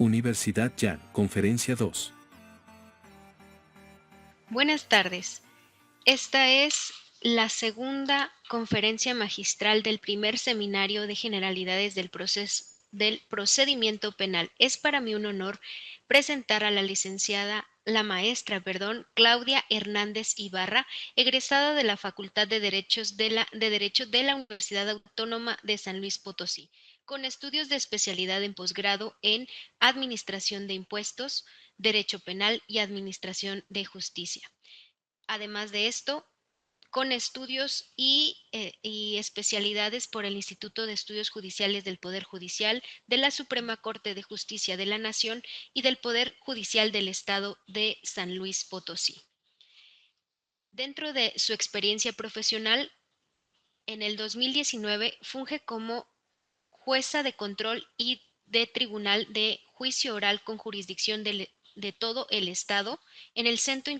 Universidad Jan, Conferencia 2. Buenas tardes. Esta es la segunda conferencia magistral del primer seminario de generalidades del procedimiento penal. Es para mí un honor presentar a la maestra, Claudia Hernández Ibarra, egresada de la Facultad de Derecho de la Universidad Autónoma de San Luis Potosí, con estudios de especialidad en posgrado en Administración de Impuestos, Derecho Penal y Administración de Justicia. Además de esto, con estudios y especialidades por el Instituto de Estudios Judiciales del Poder Judicial, de la Suprema Corte de Justicia de la Nación y del Poder Judicial del Estado de San Luis Potosí. Dentro de su experiencia profesional, en el 2019 funge como jueza de control y de tribunal de juicio oral con jurisdicción de todo el Estado en el Centro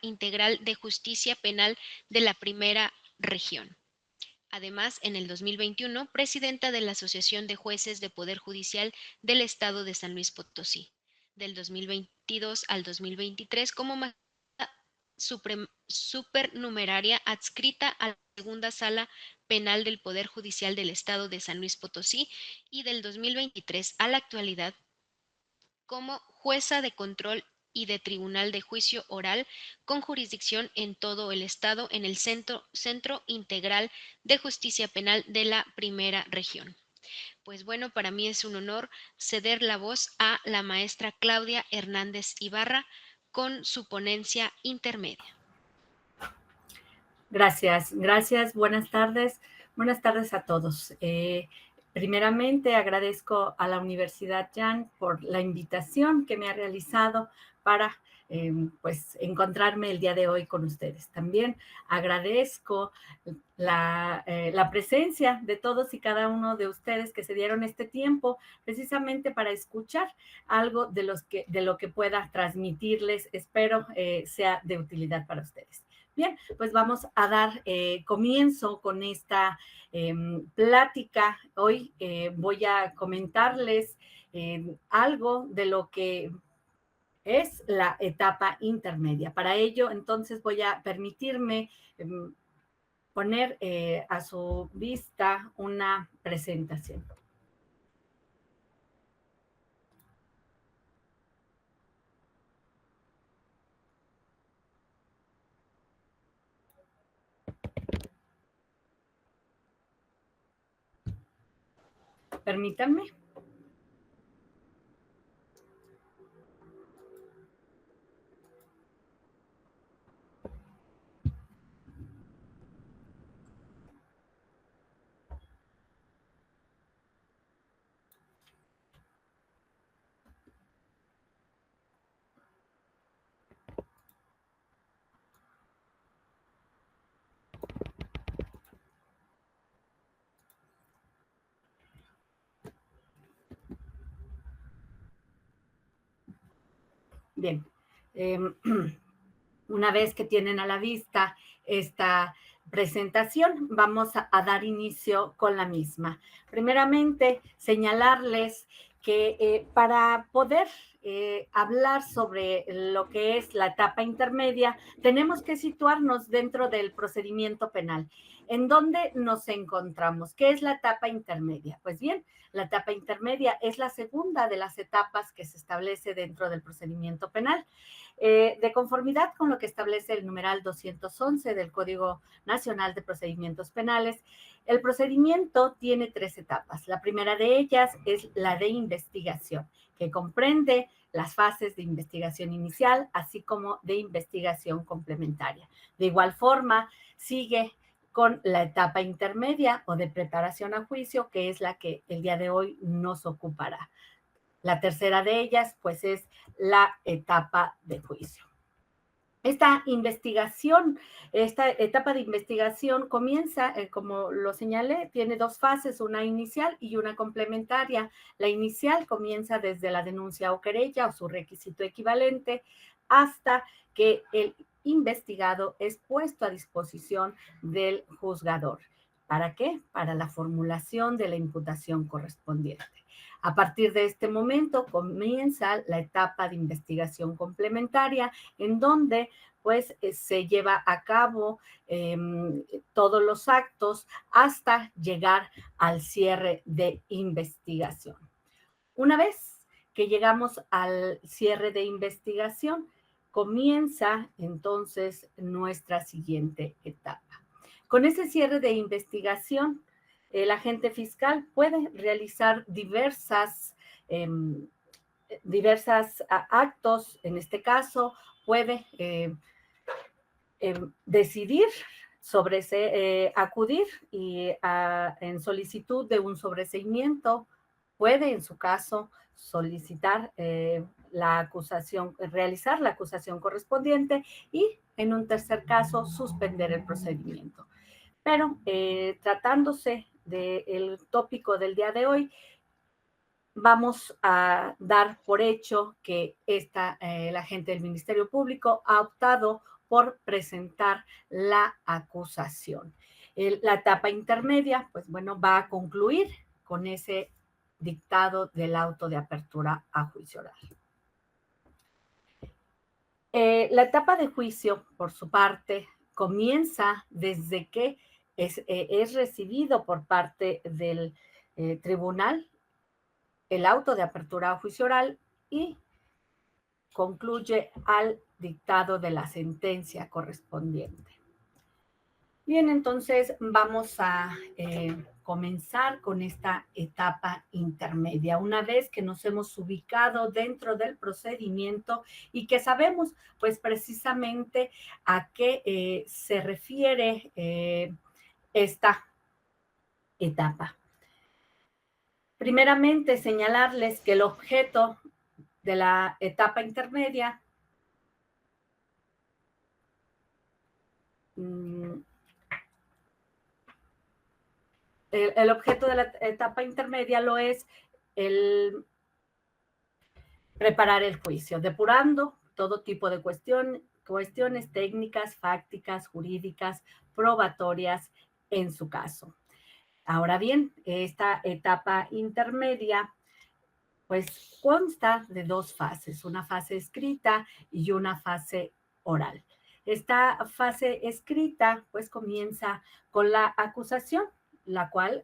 Integral de Justicia Penal de la Primera Región. Además, en el 2021, presidenta de la Asociación de Jueces de Poder Judicial del Estado de San Luis Potosí. Del 2022 al 2023 como supernumeraria adscrita a la Segunda Sala Penal del Poder Judicial del Estado de San Luis Potosí y del 2023 a la actualidad como jueza de control y de tribunal de juicio oral con jurisdicción en todo el Estado en el Centro Integral de Justicia Penal de la Primera Región. Pues bueno, para mí es un honor ceder la voz a la maestra Claudia Hernández Ibarra con su ponencia intermedia. Gracias. Buenas tardes a todos. Primeramente, agradezco a la Universidad Jan por la invitación que me ha realizado para encontrarme el día de hoy con ustedes. También agradezco la presencia de todos y cada uno de ustedes que se dieron este tiempo precisamente para escuchar algo de lo que pueda transmitirles. Espero sea de utilidad para ustedes. Bien, pues vamos a dar comienzo con esta plática. Hoy voy a comentarles algo de lo que es la etapa intermedia. Para ello, entonces, voy a permitirme poner a su vista una presentación. Permítanme. Bien, una vez que tienen a la vista esta presentación, vamos a dar inicio con la misma. Primeramente, señalarles que para poder hablar sobre lo que es la etapa intermedia, tenemos que situarnos dentro del procedimiento penal. ¿En dónde nos encontramos? ¿Qué es la etapa intermedia? Pues bien, la etapa intermedia es la segunda de las etapas que se establece dentro del procedimiento penal. De conformidad con lo que establece el numeral 211 del Código Nacional de Procedimientos Penales, el procedimiento tiene 3 etapas. La primera de ellas es la de investigación, que comprende las fases de investigación inicial, así como de investigación complementaria. De igual forma, sigue con la etapa intermedia o de preparación a juicio, que es la que el día de hoy nos ocupará. La tercera de ellas, pues, es la etapa de juicio. Esta etapa de investigación comienza, como lo señalé, tiene 2 fases, una inicial y una complementaria. La inicial comienza desde la denuncia o querella o su requisito equivalente hasta que el investigado es puesto a disposición del juzgador. ¿Para qué? Para la formulación de la imputación correspondiente. A partir de este momento comienza la etapa de investigación complementaria, en donde pues se lleva a cabo todos los actos hasta llegar al cierre de investigación. Una vez que llegamos al cierre de investigación, comienza entonces nuestra siguiente etapa. Con ese cierre de investigación, el agente fiscal puede realizar diversas actos. En este caso, puede decidir acudir en solicitud de un sobreseimiento. Puede, en su caso, solicitar la acusación, realizar la acusación correspondiente y, en un tercer caso, suspender el procedimiento. Pero tratándose del tópico del día de hoy, vamos a dar por hecho que el agente del Ministerio Público ha optado por presentar la acusación. La etapa intermedia, pues bueno, va a concluir con ese dictado del auto de apertura a juicio oral. La etapa de juicio, por su parte, comienza desde que es recibido por parte del tribunal el auto de apertura a juicio oral y concluye al dictado de la sentencia correspondiente. Bien, entonces vamos a comenzar con esta etapa intermedia. Una vez que nos hemos ubicado dentro del procedimiento y que sabemos, pues precisamente a qué se refiere esta etapa. Primeramente, señalarles que el objeto de la etapa intermedia el objeto de la etapa intermedia lo es el preparar el juicio, depurando todo tipo de cuestiones técnicas, fácticas, jurídicas, probatorias en su caso. Ahora bien, esta etapa intermedia pues consta de dos fases, una fase escrita y una fase oral. Esta fase escrita pues comienza con la acusación, la cual,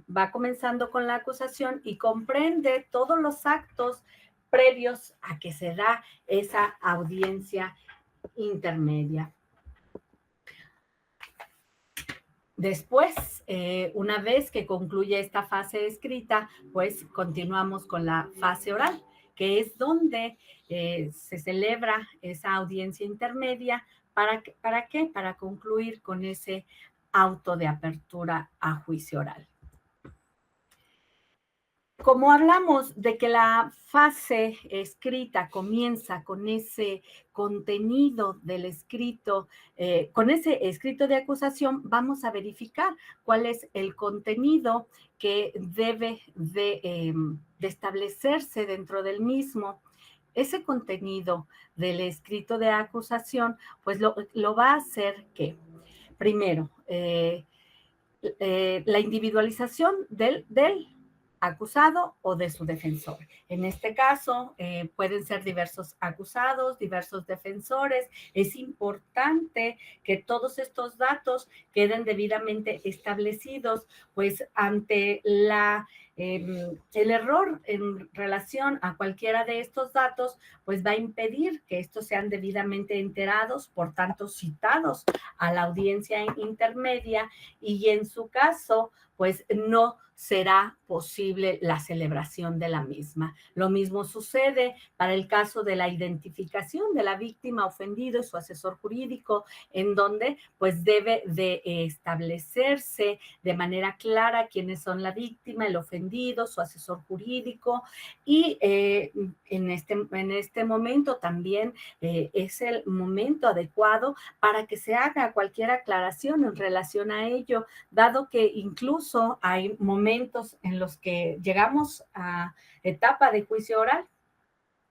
va comenzando con la acusación y comprende todos los actos previos a que se da esa audiencia intermedia. Después, una vez que concluye esta fase escrita, pues continuamos con la fase oral, que es donde se celebra esa audiencia intermedia. ¿Para qué? Para concluir con ese auto de apertura a juicio oral. Como hablamos de que la fase escrita comienza con ese contenido del escrito, con ese escrito de acusación, vamos a verificar cuál es el contenido que debe de establecerse dentro del mismo. Ese contenido del escrito de acusación, pues lo va a hacer que, primero, la individualización del acusado o de su defensor. En este caso, pueden ser diversos acusados, diversos defensores. Es importante que todos estos datos queden debidamente establecidos, pues ante el error en relación a cualquiera de estos datos, pues va a impedir que estos sean debidamente enterados, por tanto citados a la audiencia intermedia, y en su caso, pues no será posible la celebración de la misma. Lo mismo sucede para el caso de la identificación de la víctima ofendido y su asesor jurídico, en donde pues debe de establecerse de manera clara quiénes son la víctima, el ofendido, su asesor jurídico, y en este momento también es el momento adecuado para que se haga cualquier aclaración en relación a ello, dado que incluso hay momentos en los que llegamos a etapa de juicio oral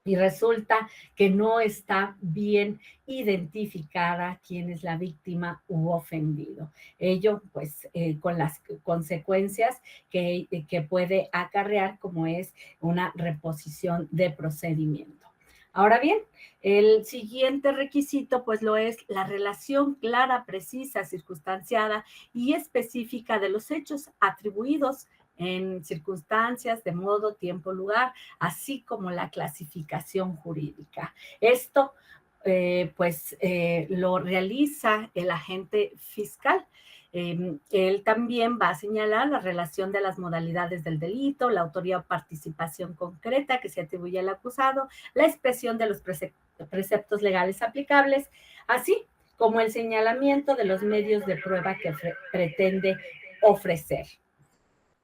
y resulta que no está bien identificada quién es la víctima u ofendido. Ello, pues, con las consecuencias que puede acarrear, como es una reposición de procedimiento. Ahora bien, el siguiente requisito, pues, lo es la relación clara, precisa, circunstanciada y específica de los hechos atribuidos en circunstancias, de modo, tiempo, lugar, así como la clasificación jurídica. Esto, lo realiza el agente fiscal. Él también va a señalar la relación de las modalidades del delito, la autoría o participación concreta que se atribuye al acusado, la expresión de los preceptos legales aplicables, así como el señalamiento de los medios de prueba que pretende ofrecer,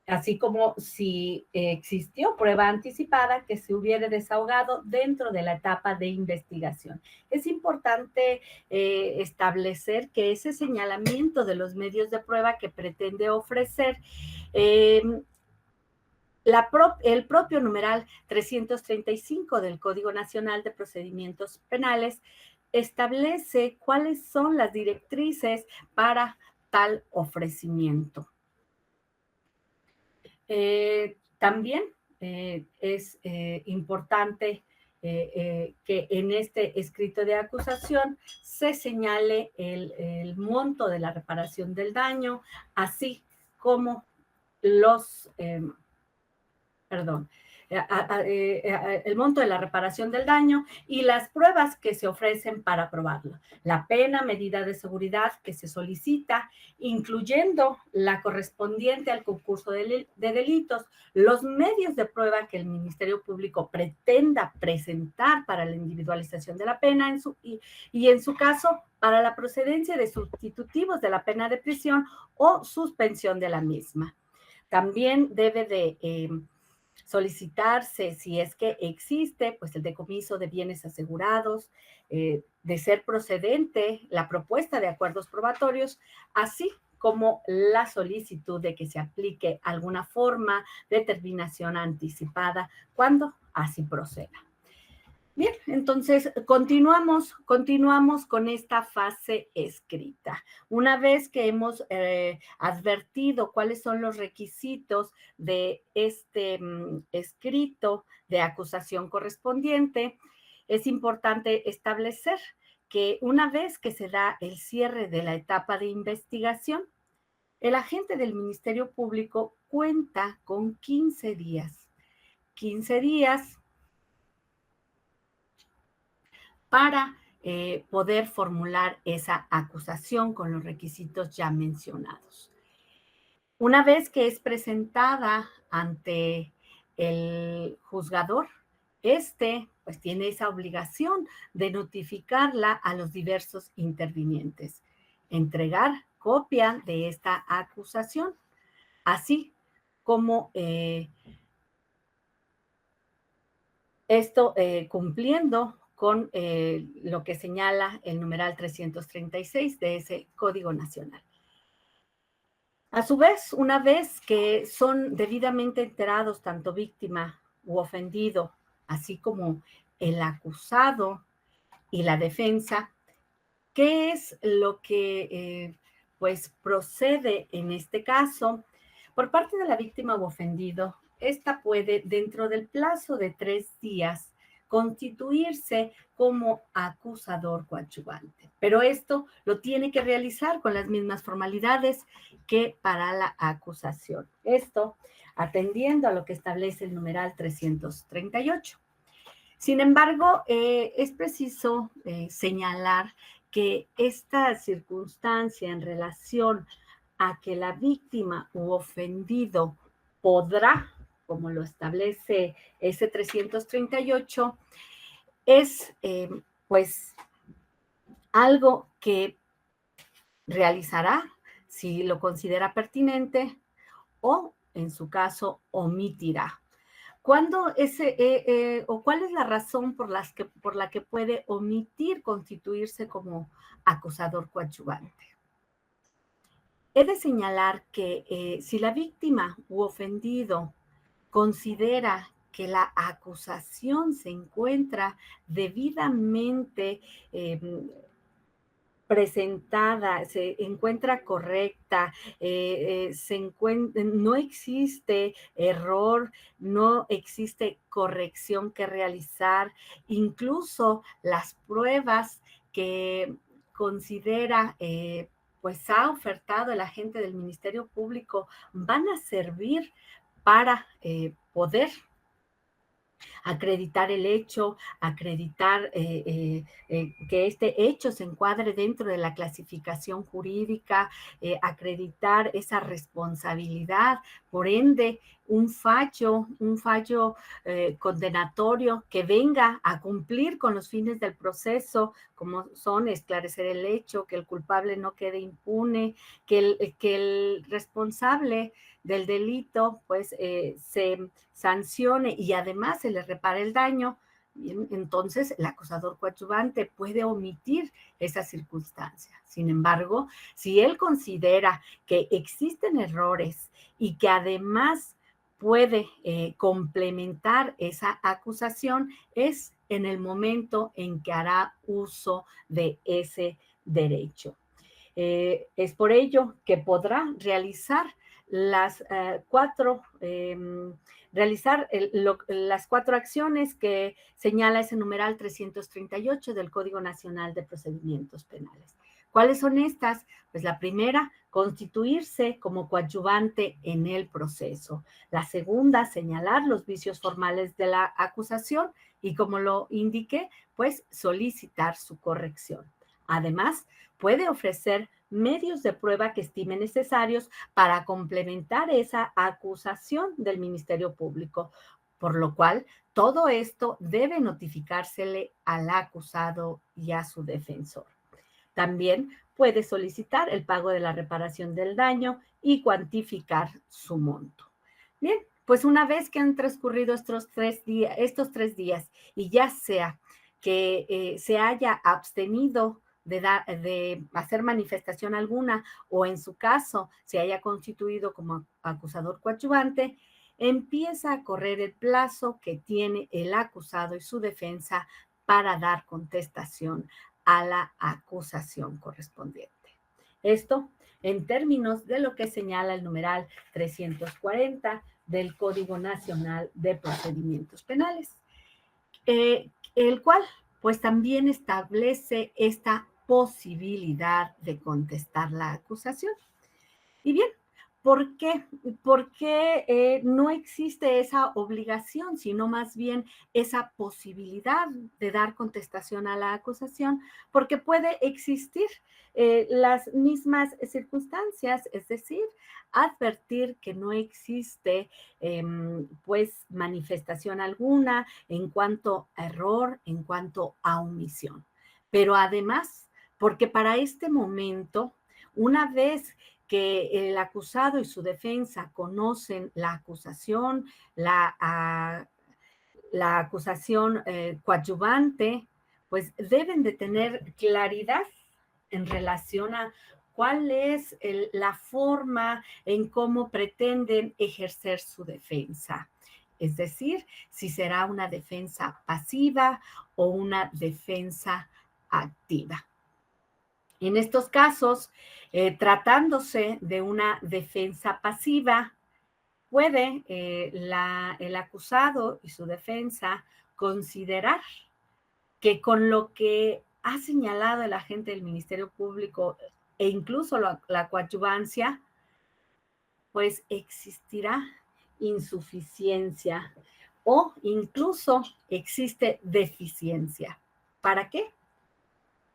así como si existió prueba anticipada que se hubiera desahogado dentro de la etapa de investigación. Es importante establecer que ese señalamiento de los medios de prueba que pretende ofrecer, el propio numeral 335 del Código Nacional de Procedimientos Penales establece cuáles son las directrices para tal ofrecimiento. También es importante que en este escrito de acusación se señale el monto de la reparación del daño, así como los, el monto de la reparación del daño y las pruebas que se ofrecen para probarlo, la pena, medida de seguridad que se solicita, incluyendo la correspondiente al concurso de delitos, los medios de prueba que el Ministerio Público pretenda presentar para la individualización de la pena y en su caso para la procedencia de sustitutivos de la pena de prisión o suspensión de la misma. También debe de solicitarse, si es que existe, pues el decomiso de bienes asegurados, de ser procedente la propuesta de acuerdos probatorios, así como la solicitud de que se aplique alguna forma de terminación anticipada cuando así proceda. Bien, entonces continuamos con esta fase escrita. Una vez que hemos advertido cuáles son los requisitos de este escrito de acusación correspondiente, es importante establecer que una vez que se da el cierre de la etapa de investigación, el agente del Ministerio Público cuenta con 15 días. 15 días para poder formular esa acusación con los requisitos ya mencionados. Una vez que es presentada ante el juzgador, pues tiene esa obligación de notificarla a los diversos intervinientes, entregar copia de esta acusación, así como cumpliendo con lo que señala el numeral 336 de ese Código Nacional. A su vez, una vez que son debidamente enterados tanto víctima u ofendido, así como el acusado y la defensa, ¿qué es lo que pues procede en este caso? Por parte de la víctima u ofendido, esta puede, dentro del plazo de 3 días, constituirse como acusador coadyuvante. Pero esto lo tiene que realizar con las mismas formalidades que para la acusación. Esto atendiendo a lo que establece el numeral 338. Sin embargo, es preciso señalar que esta circunstancia en relación a que la víctima u ofendido podrá, como lo establece ese 338, es pues algo que realizará si lo considera pertinente o, en su caso, omitirá. ¿Cuándo o cuál es la razón por la que puede omitir constituirse como acusador coadyuvante? He de señalar que si la víctima u ofendido considera que la acusación se encuentra debidamente presentada, se encuentra correcta, no existe error, no existe corrección que realizar, incluso las pruebas que considera pues ha ofertado el agente del Ministerio Público van a servir para poder acreditar el hecho, acreditar que este hecho se encuadre dentro de la clasificación jurídica, acreditar esa responsabilidad, por ende, un fallo condenatorio que venga a cumplir con los fines del proceso, como son esclarecer el hecho, que el culpable no quede impune, que el responsable del delito pues se sancione y además se le repare el daño. Entonces, el acusador coadyuvante puede omitir esa circunstancia. Sin embargo, si él considera que existen errores y que además puede complementar esa acusación, es en el momento en que hará uso de ese derecho. Es por ello que podrá realizar las las cuatro acciones que señala ese numeral 338 del Código Nacional de Procedimientos Penales. ¿Cuáles son estas? Pues la primera, constituirse como coadyuvante en el proceso. La segunda, señalar los vicios formales de la acusación y, como lo indiqué, pues solicitar su corrección. Además, puede ofrecer medios de prueba que estime necesarios para complementar esa acusación del Ministerio Público, por lo cual todo esto debe notificársele al acusado y a su defensor. También puede solicitar el pago de la reparación del daño y cuantificar su monto. Bien, pues una vez que han transcurrido estos 3 días y ya sea que se haya abstenido de hacer manifestación alguna o en su caso se haya constituido como acusador coadyuvante, empieza a correr el plazo que tiene el acusado y su defensa para dar contestación a la acusación correspondiente. Esto en términos de lo que señala el numeral 340 del Código Nacional de Procedimientos Penales, el cual pues también establece esta posibilidad de contestar la acusación. Y bien, ¿por qué? Porque no existe esa obligación, sino más bien esa posibilidad de dar contestación a la acusación, porque puede existir las mismas circunstancias, es decir, advertir que no existe pues manifestación alguna en cuanto a error, en cuanto a omisión. Pero además, porque para este momento, una vez que el acusado y su defensa conocen la acusación, la acusación coadyuvante, pues deben de tener claridad en relación a cuál es la forma en cómo pretenden ejercer su defensa. Es decir, si será una defensa pasiva o una defensa activa. En estos casos, tratándose de una defensa pasiva, puede el acusado y su defensa considerar que con lo que ha señalado el agente del Ministerio Público e incluso la coadyuvancia, pues existirá insuficiencia o incluso existe deficiencia. ¿Para qué?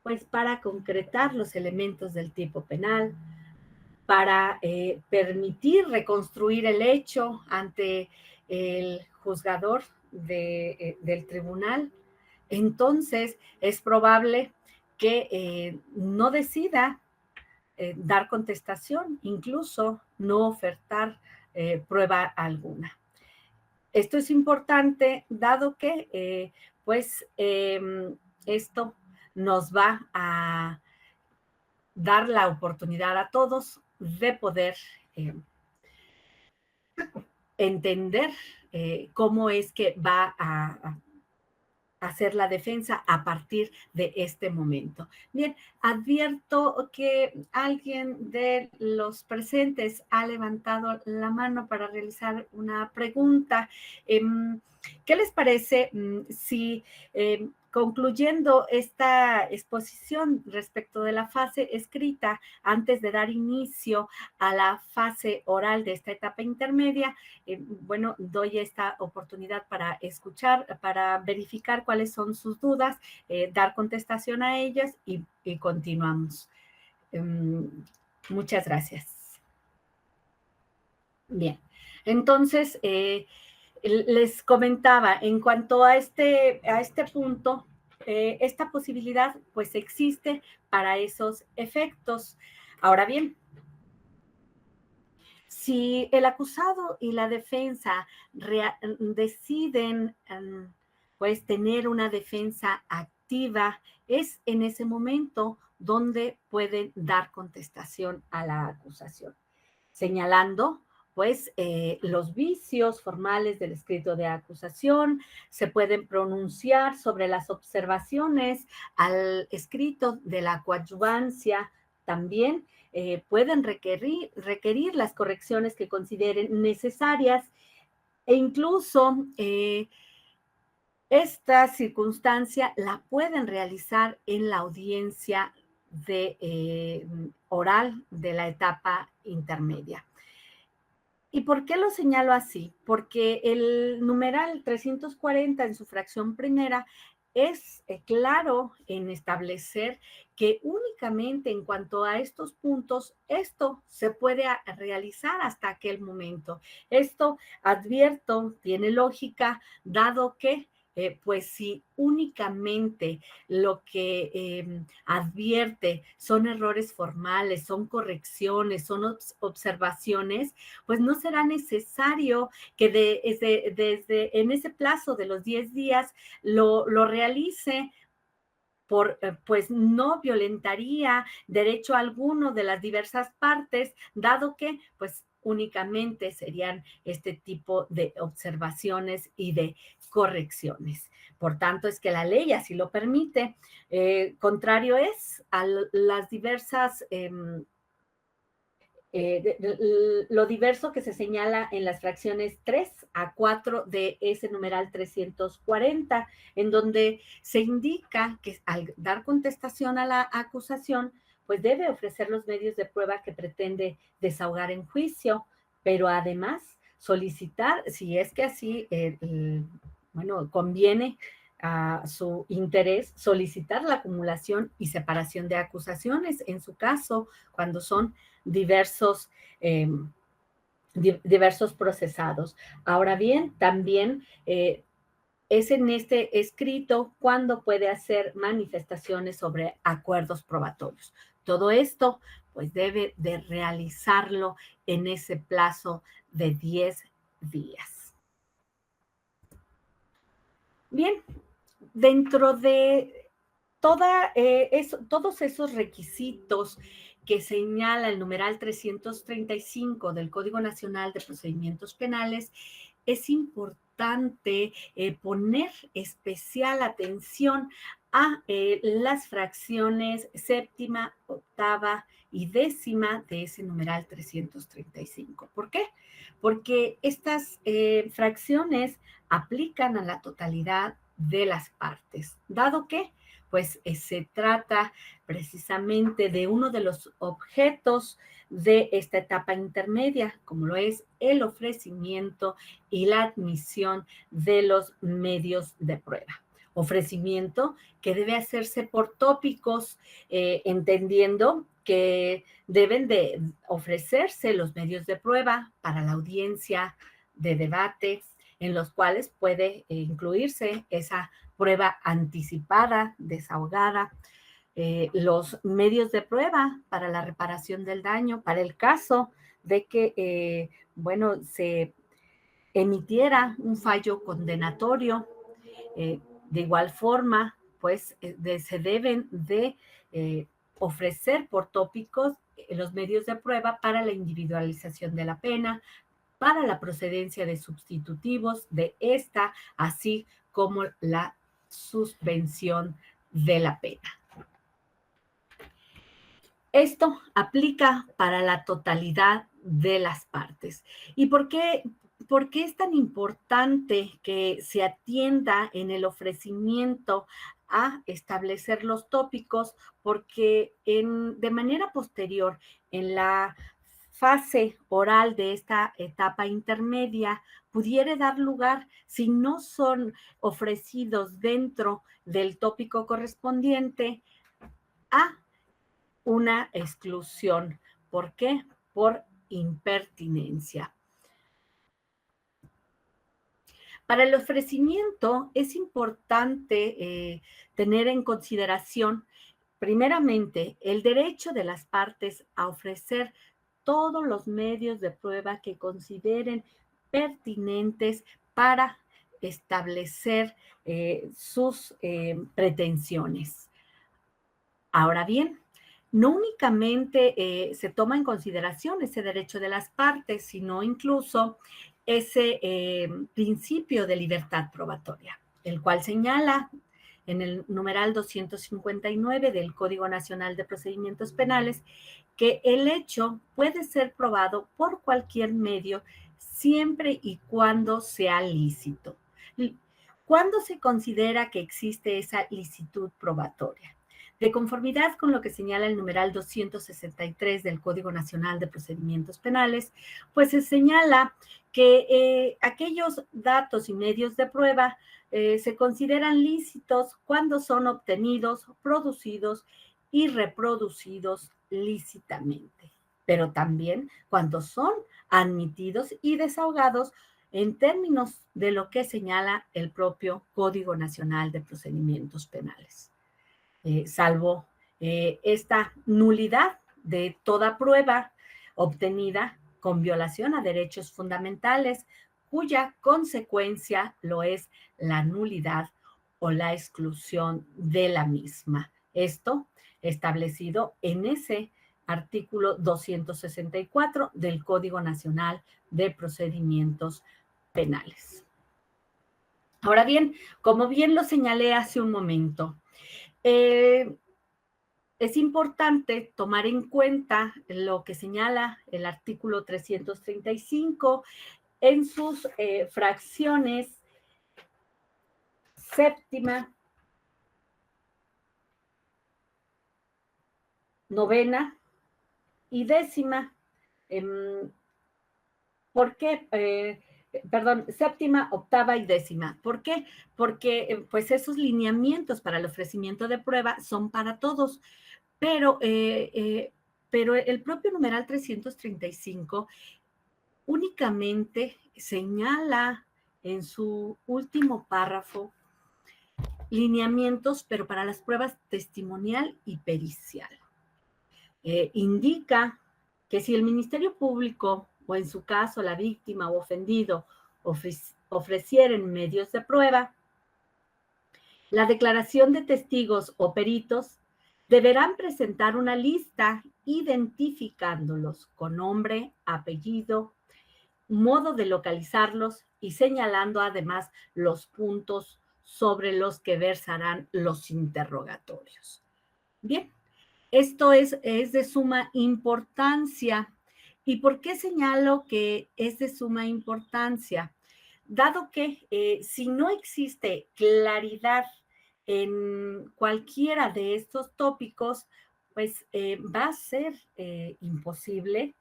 Pues para concretar los elementos del tipo penal, para permitir reconstruir el hecho ante el juzgador del tribunal. Entonces, es probable que no decida dar contestación, incluso no ofertar prueba alguna. Esto es importante, dado que, esto nos va a dar la oportunidad a todos de poder entender cómo es que va a hacer la defensa a partir de este momento. Bien, advierto que alguien de los presentes ha levantado la mano para realizar una pregunta. ¿Qué les parece si concluyendo esta exposición respecto de la fase escrita, antes de dar inicio a la fase oral de esta etapa intermedia, bueno, doy esta oportunidad para escuchar, para verificar cuáles son sus dudas, dar contestación a ellas y continuamos. Muchas gracias. Bien, entonces, les comentaba, en cuanto a este punto, esta posibilidad pues existe para esos efectos. Ahora bien, si el acusado y la defensa deciden pues tener una defensa activa, es en ese momento donde pueden dar contestación a la acusación, señalando pues los vicios formales del escrito de acusación, se pueden pronunciar sobre las observaciones al escrito de la coadyuvancia también, pueden requerir las correcciones que consideren necesarias e incluso esta circunstancia la pueden realizar en la audiencia oral de la etapa intermedia. ¿Y por qué lo señalo así? Porque el numeral 340 en su fracción primera es claro en establecer que únicamente en cuanto a estos puntos, esto se puede realizar hasta aquel momento. Esto, advierto, tiene lógica, dado que pues si únicamente lo que advierte son errores formales, son correcciones, son observaciones, pues no será necesario que desde en ese plazo de los 10 días lo realice, pues no violentaría derecho alguno de las diversas partes, dado que pues únicamente serían este tipo de observaciones y de correcciones. Por tanto, es que la ley así lo permite. Contrario es a las diversas lo diverso que se señala en las fracciones 3 a 4 de ese numeral 340, en donde se indica que al dar contestación a la acusación, pues debe ofrecer los medios de prueba que pretende desahogar en juicio, pero además solicitar, si es que así, bueno, conviene a su interés, solicitar la acumulación y separación de acusaciones, en su caso, cuando son diversos, diversos procesados. Ahora bien, también es en este escrito cuando puede hacer manifestaciones sobre acuerdos probatorios. Todo esto, pues debe de realizarlo en ese plazo de 10 días. Bien, dentro de todos esos requisitos que señala el numeral 335 del Código Nacional de Procedimientos Penales, es importante poner especial atención a las fracciones séptima, octava y décima de ese numeral 335. ¿Por qué? Porque estas fracciones aplican a la totalidad de las partes, dado que pues se trata precisamente de uno de los objetos de esta etapa intermedia, como lo es el ofrecimiento y la admisión de los medios de prueba. Ofrecimiento que debe hacerse por tópicos, entendiendo que deben de ofrecerse los medios de prueba para la audiencia de debate, en los cuales puede incluirse esa prueba anticipada, desahogada, los medios de prueba para la reparación del daño, para el caso de que, bueno, se emitiera un fallo condenatorio. De igual forma, pues se deben de ofrecer por tópicos los medios de prueba para la individualización de la pena, para la procedencia de sustitutivos de esta, así como la suspensión de la pena. Esto aplica para la totalidad de las partes. ¿Y por qué es tan importante que se atienda en el ofrecimiento a establecer los tópicos? Porque de manera posterior, en la fase oral de esta etapa intermedia, pudiera dar lugar, si no son ofrecidos dentro del tópico correspondiente, a una exclusión. ¿Por qué? Por impertinencia. Para el ofrecimiento es importante tener en consideración, primeramente, el derecho de las partes a ofrecer todos los medios de prueba que consideren pertinentes para establecer sus pretensiones. Ahora bien, no únicamente se toma en consideración ese derecho de las partes, sino incluso ese principio de libertad probatoria, el cual señala en el numeral 259 del Código Nacional de Procedimientos Penales que el hecho puede ser probado por cualquier medio siempre y cuando sea lícito. ¿Cuándo se considera que existe esa licitud probatoria? De conformidad con lo que señala el numeral 263 del Código Nacional de Procedimientos Penales, pues se señala que aquellos datos y medios de prueba se consideran lícitos cuando son obtenidos, producidos y reproducidos lícitamente, pero también cuando son admitidos y desahogados en términos de lo que señala el propio Código Nacional de Procedimientos Penales. Salvo esta nulidad de toda prueba obtenida con violación a derechos fundamentales, cuya consecuencia lo es la nulidad o la exclusión de la misma. Esto establecido en ese artículo 264 del Código Nacional de Procedimientos Penales. Ahora bien, como bien lo señalé hace un momento, es importante tomar en cuenta lo que señala el artículo 335 en sus fracciones séptima, novena y décima. ¿Por qué? Séptima, octava y décima. ¿Por qué? Porque pues esos lineamientos para el ofrecimiento de prueba son para todos, pero el propio numeral 335 únicamente señala en su último párrafo lineamientos, pero para las pruebas testimonial y pericial. Indica que si el Ministerio Público o en su caso la víctima o ofendido ofrecieren medios de prueba, la declaración de testigos o peritos deberán presentar una lista identificándolos con nombre, apellido, modo de localizarlos y señalando además los puntos sobre los que versarán los interrogatorios. Bien, esto es de suma importancia. ¿Y por qué señalo que es de suma importancia? Dado que si no existe claridad en cualquiera de estos tópicos, pues va a ser imposible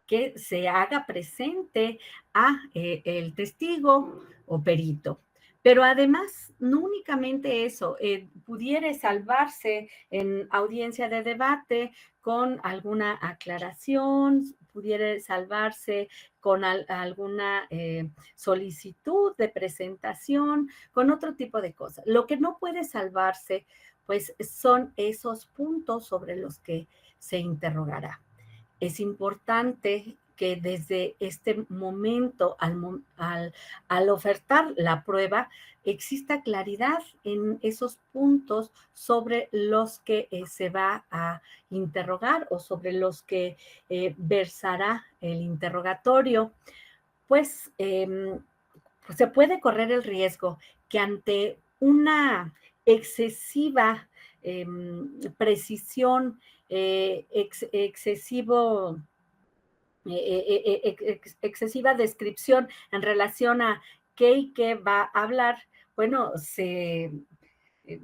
que se haga presente a el testigo o perito. Pero además, no únicamente eso, pudiera salvarse en audiencia de debate con alguna aclaración, pudiera salvarse con alguna solicitud de presentación, con otro tipo de cosas. Lo que no puede salvarse, pues, son esos puntos sobre los que se interrogará. Es importante que desde este momento, al ofertar la prueba, exista claridad en esos puntos sobre los que se va a interrogar o sobre los que versará el interrogatorio. Pues se puede correr el riesgo que ante una excesiva precisión, excesiva descripción en relación a qué y qué va a hablar, bueno, se eh,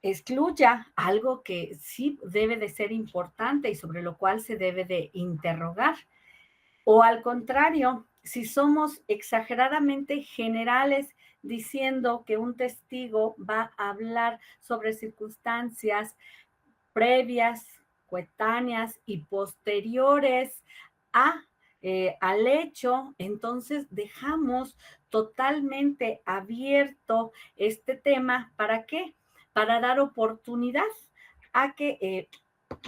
excluya algo que sí debe de ser importante y sobre lo cual se debe de interrogar. O al contrario, si somos exageradamente generales diciendo que un testigo va a hablar sobre circunstancias previas, coetáneas y posteriores a, al hecho, entonces dejamos totalmente abierto este tema. ¿Para qué? Para dar oportunidad a que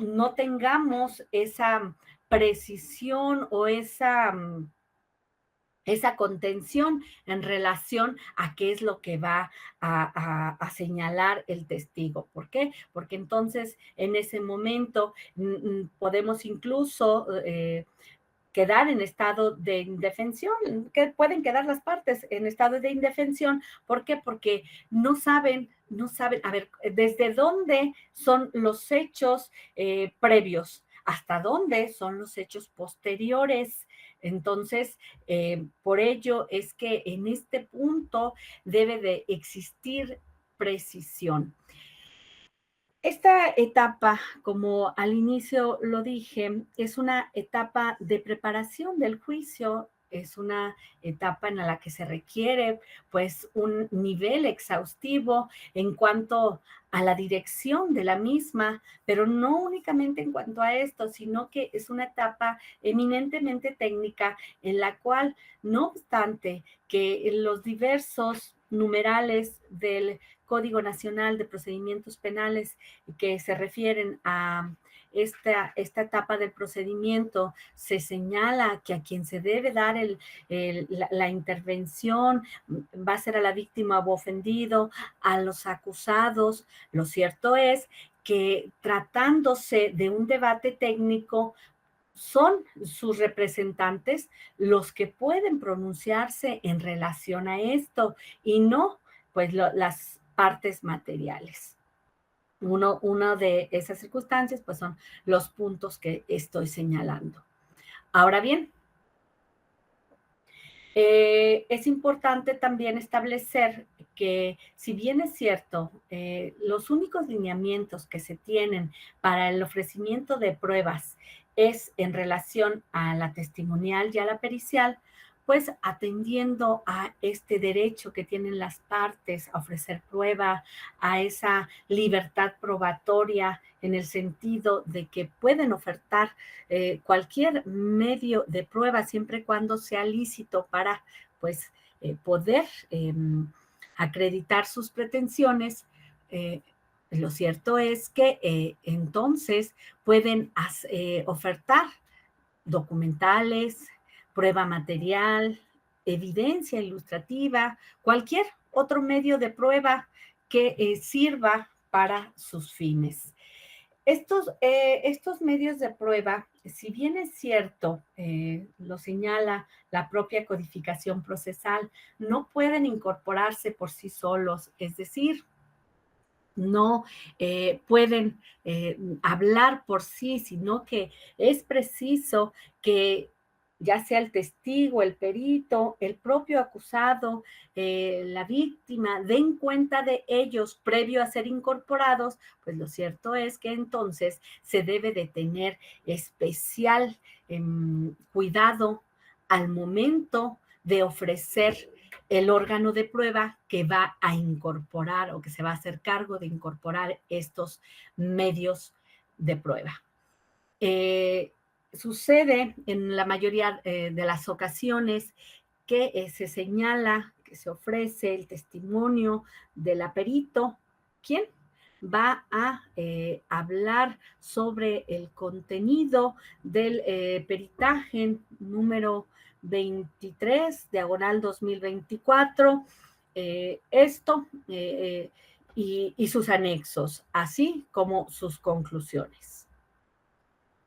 no tengamos esa precisión o esa contención en relación a qué es lo que va a señalar el testigo. ¿Por qué? Porque entonces en ese momento podemos incluso quedar en estado de indefensión, que pueden quedar las partes en estado de indefensión. ¿Por qué? Porque no saben, a ver, desde dónde son los hechos previos, hasta dónde son los hechos posteriores. Entonces, por ello es que en este punto debe de existir precisión. Esta etapa, como al inicio lo dije, es una etapa de preparación del juicio, es una etapa en la que se requiere pues un nivel exhaustivo en cuanto a la dirección de la misma, pero no únicamente en cuanto a esto, sino que es una etapa eminentemente técnica en la cual, no obstante que los diversos numerales del Código Nacional de Procedimientos Penales que se refieren a esta etapa del procedimiento, se señala que a quien se debe dar la intervención va a ser a la víctima o ofendido, a los acusados. Lo cierto es que tratándose de un debate técnico, son sus representantes los que pueden pronunciarse en relación a esto y no pues las partes materiales. Una de esas circunstancias, pues son los puntos que estoy señalando. Ahora bien, es importante también establecer que, si bien es cierto, los únicos lineamientos que se tienen para el ofrecimiento de pruebas es en relación a la testimonial y a la pericial, pues atendiendo a este derecho que tienen las partes a ofrecer prueba, a esa libertad probatoria en el sentido de que pueden ofertar cualquier medio de prueba siempre y cuando sea lícito para pues poder acreditar sus pretensiones. Lo cierto es que entonces pueden ofertar documentales, prueba material, evidencia ilustrativa, cualquier otro medio de prueba que sirva para sus fines. Estos medios de prueba, si bien es cierto, lo señala la propia codificación procesal, no pueden incorporarse por sí solos, es decir, no pueden hablar por sí, sino que es preciso que ya sea el testigo, el perito, el propio acusado, la víctima, den cuenta de ellos previo a ser incorporados. Pues lo cierto es que entonces se debe de tener especial cuidado al momento de ofrecer el órgano de prueba que va a incorporar o que se va a hacer cargo de incorporar estos medios de prueba. Sucede en la mayoría de las ocasiones que se señala, que se ofrece el testimonio del aperito. ¿Quién? va a hablar sobre el contenido del peritaje número 23, diagonal 2024, y sus anexos, así como sus conclusiones.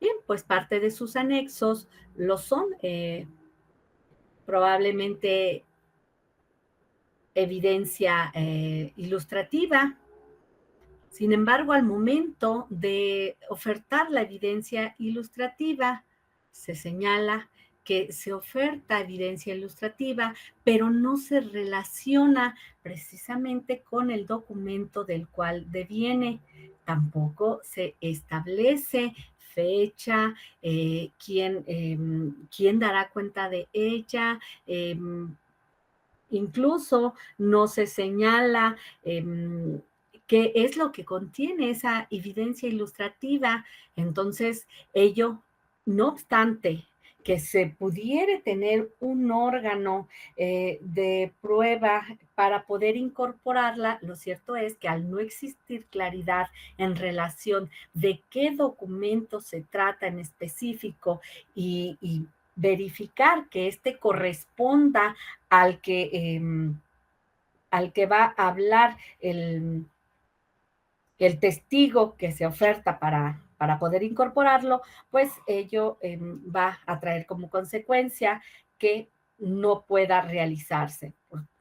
Bien, pues parte de sus anexos lo son probablemente evidencia ilustrativa. Sin embargo, al momento de ofertar la evidencia ilustrativa, se señala que se oferta evidencia ilustrativa, pero no se relaciona precisamente con el documento del cual deviene. Tampoco se establece fecha, quién dará cuenta de ella, incluso no se señala qué es lo que contiene esa evidencia ilustrativa. Entonces, ello, no obstante que se pudiera tener un órgano de prueba para poder incorporarla, lo cierto es que al no existir claridad en relación de qué documento se trata en específico y verificar que éste corresponda al que, al que va a hablar el testigo que se oferta para poder incorporarlo, pues ello va a traer como consecuencia que no pueda realizarse.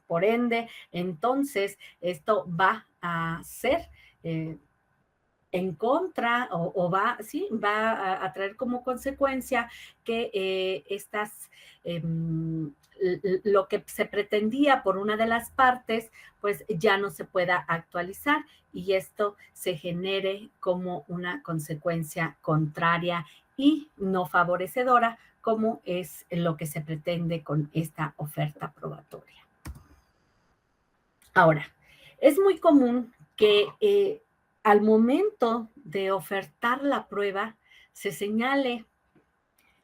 Por ende, entonces, esto va a ser en contra va a traer como consecuencia que lo que se pretendía por una de las partes, pues ya no se pueda actualizar y esto se genere como una consecuencia contraria y no favorecedora, como es lo que se pretende con esta oferta probatoria. Ahora, es muy común que al momento de ofertar la prueba se señale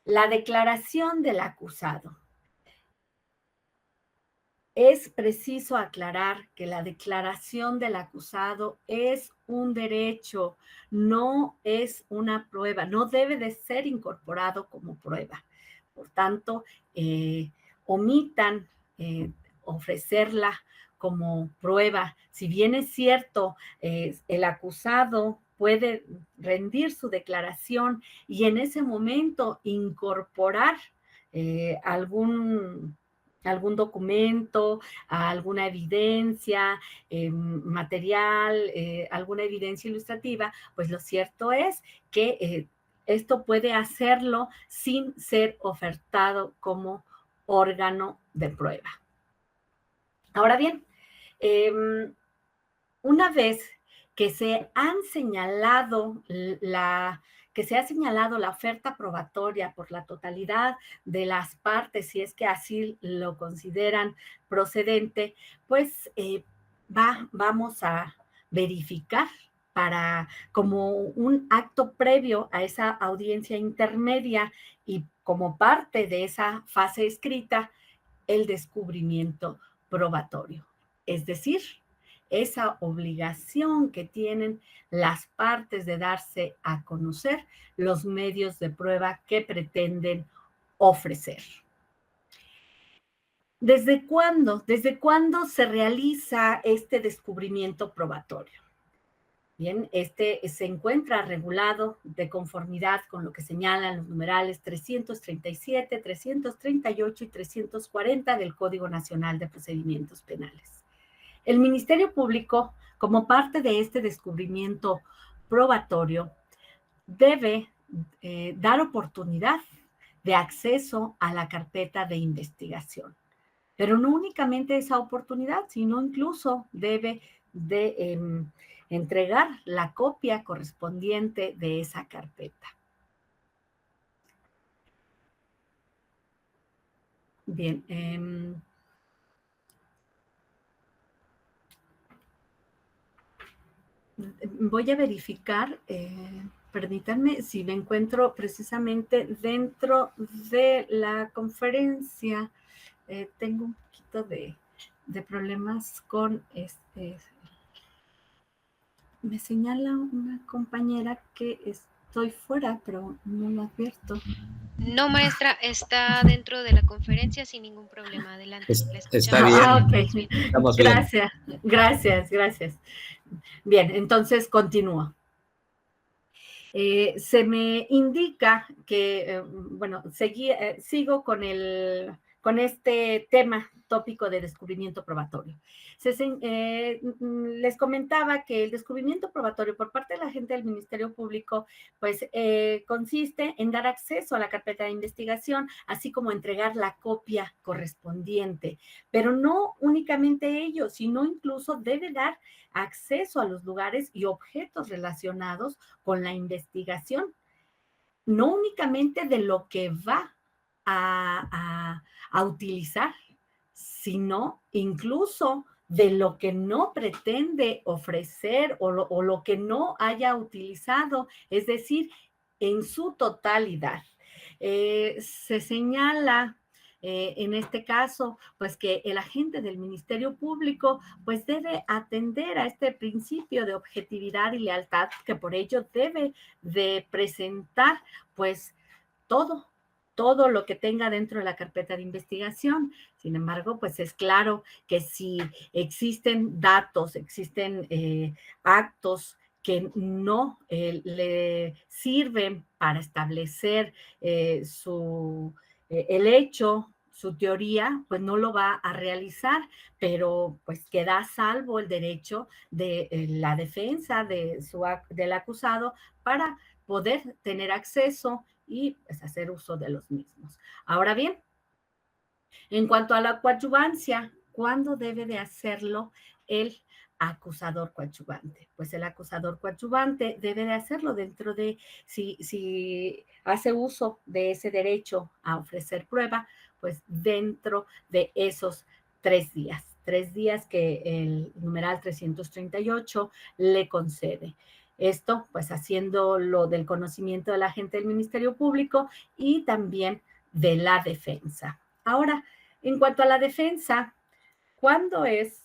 la declaración del acusado. Es preciso aclarar que la declaración del acusado es un derecho, no es una prueba, no debe de ser incorporado como prueba. Por tanto, omitan ofrecerla como prueba. Si bien es cierto, el acusado puede rendir su declaración y en ese momento incorporar algún documento, alguna evidencia material, alguna evidencia ilustrativa, pues lo cierto es que esto puede hacerlo sin ser ofertado como órgano de prueba. Ahora bien, una vez que se han señalado que se ha señalado la oferta probatoria por la totalidad de las partes, si es que así lo consideran procedente, pues vamos a verificar como un acto previo a esa audiencia intermedia y como parte de esa fase escrita, el descubrimiento probatorio. Es decir, esa obligación que tienen las partes de darse a conocer los medios de prueba que pretenden ofrecer. ¿Desde cuándo? ¿Desde cuándo se realiza este descubrimiento probatorio? Bien, este se encuentra regulado de conformidad con lo que señalan los numerales 337, 338 y 340 del Código Nacional de Procedimientos Penales. El Ministerio Público, como parte de este descubrimiento probatorio, debe dar oportunidad de acceso a la carpeta de investigación. Pero no únicamente esa oportunidad, sino incluso debe de entregar la copia correspondiente de esa carpeta. Bien, voy a verificar, permítanme, si me encuentro precisamente dentro de la conferencia. Tengo un poquito de problemas con Me señala una compañera que estoy fuera, pero no lo advierto. No, maestra, está dentro de la conferencia sin ningún problema. Adelante, la Está escuchamos y bien, la Ok. vemos bien. estamos bien. Gracias. Bien, entonces continúo. Se me indica que, bueno, sigo con este tópico de descubrimiento probatorio. Les comentaba que el descubrimiento probatorio por parte de la gente del Ministerio Público, pues consiste en dar acceso a la carpeta de investigación, así como entregar la copia correspondiente, pero no únicamente ello, sino incluso debe dar acceso a los lugares y objetos relacionados con la investigación, no únicamente de lo que va a utilizar, sino incluso de lo que no pretende ofrecer o lo que no haya utilizado, es decir, en su totalidad. Se señala en este caso, pues que el agente del Ministerio Público, pues debe atender a este principio de objetividad y lealtad, que por ello debe de presentar, pues, todo, todo lo que tenga dentro de la carpeta de investigación. Sin embargo, pues es claro que si existen datos, existen actos que no le sirven para establecer el hecho, su teoría, pues no lo va a realizar, pero pues queda a salvo el derecho de la defensa del acusado para poder tener acceso y pues, hacer uso de los mismos. Ahora bien, en cuanto a la coadyuvancia, ¿cuándo debe de hacerlo el acusador coadyuvante? Pues el acusador coadyuvante debe de hacerlo dentro de, si hace uso de ese derecho a ofrecer prueba, pues dentro de esos 3 días que el numeral 338 le concede. Esto, pues haciendo lo del conocimiento del agente del Ministerio Público y también de la defensa. Ahora, en cuanto a la defensa, ¿cuándo es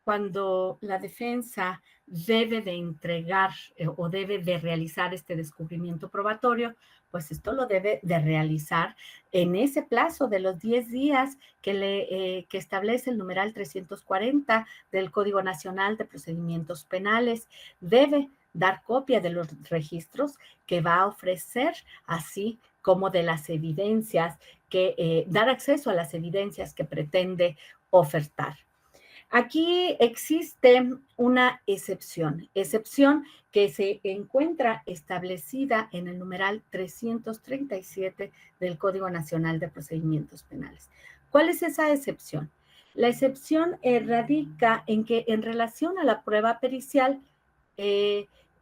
cuando la defensa debe de entregar o debe de realizar este descubrimiento probatorio? Pues esto lo debe de realizar en ese plazo de los 10 días que establece el numeral 340 del Código Nacional de Procedimientos Penales. Debe dar copia de los registros que va a ofrecer, así como de las evidencias dar acceso a las evidencias que pretende ofertar. Aquí existe una excepción que se encuentra establecida en el numeral 337 del Código Nacional de Procedimientos Penales. ¿Cuál es esa excepción? La excepción radica en que en relación a la prueba pericial,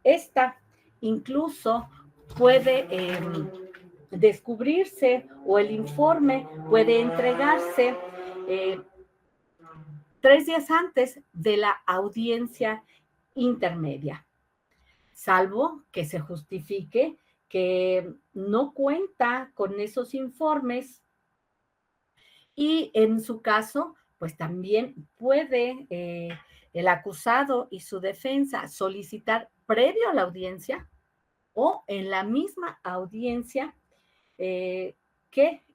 esta incluso puede descubrirse o el informe puede entregarse 3 días antes de la audiencia intermedia, salvo que se justifique que no cuenta con esos informes y en su caso, pues también puede el acusado y su defensa solicitar previo a la audiencia o en la misma audiencia que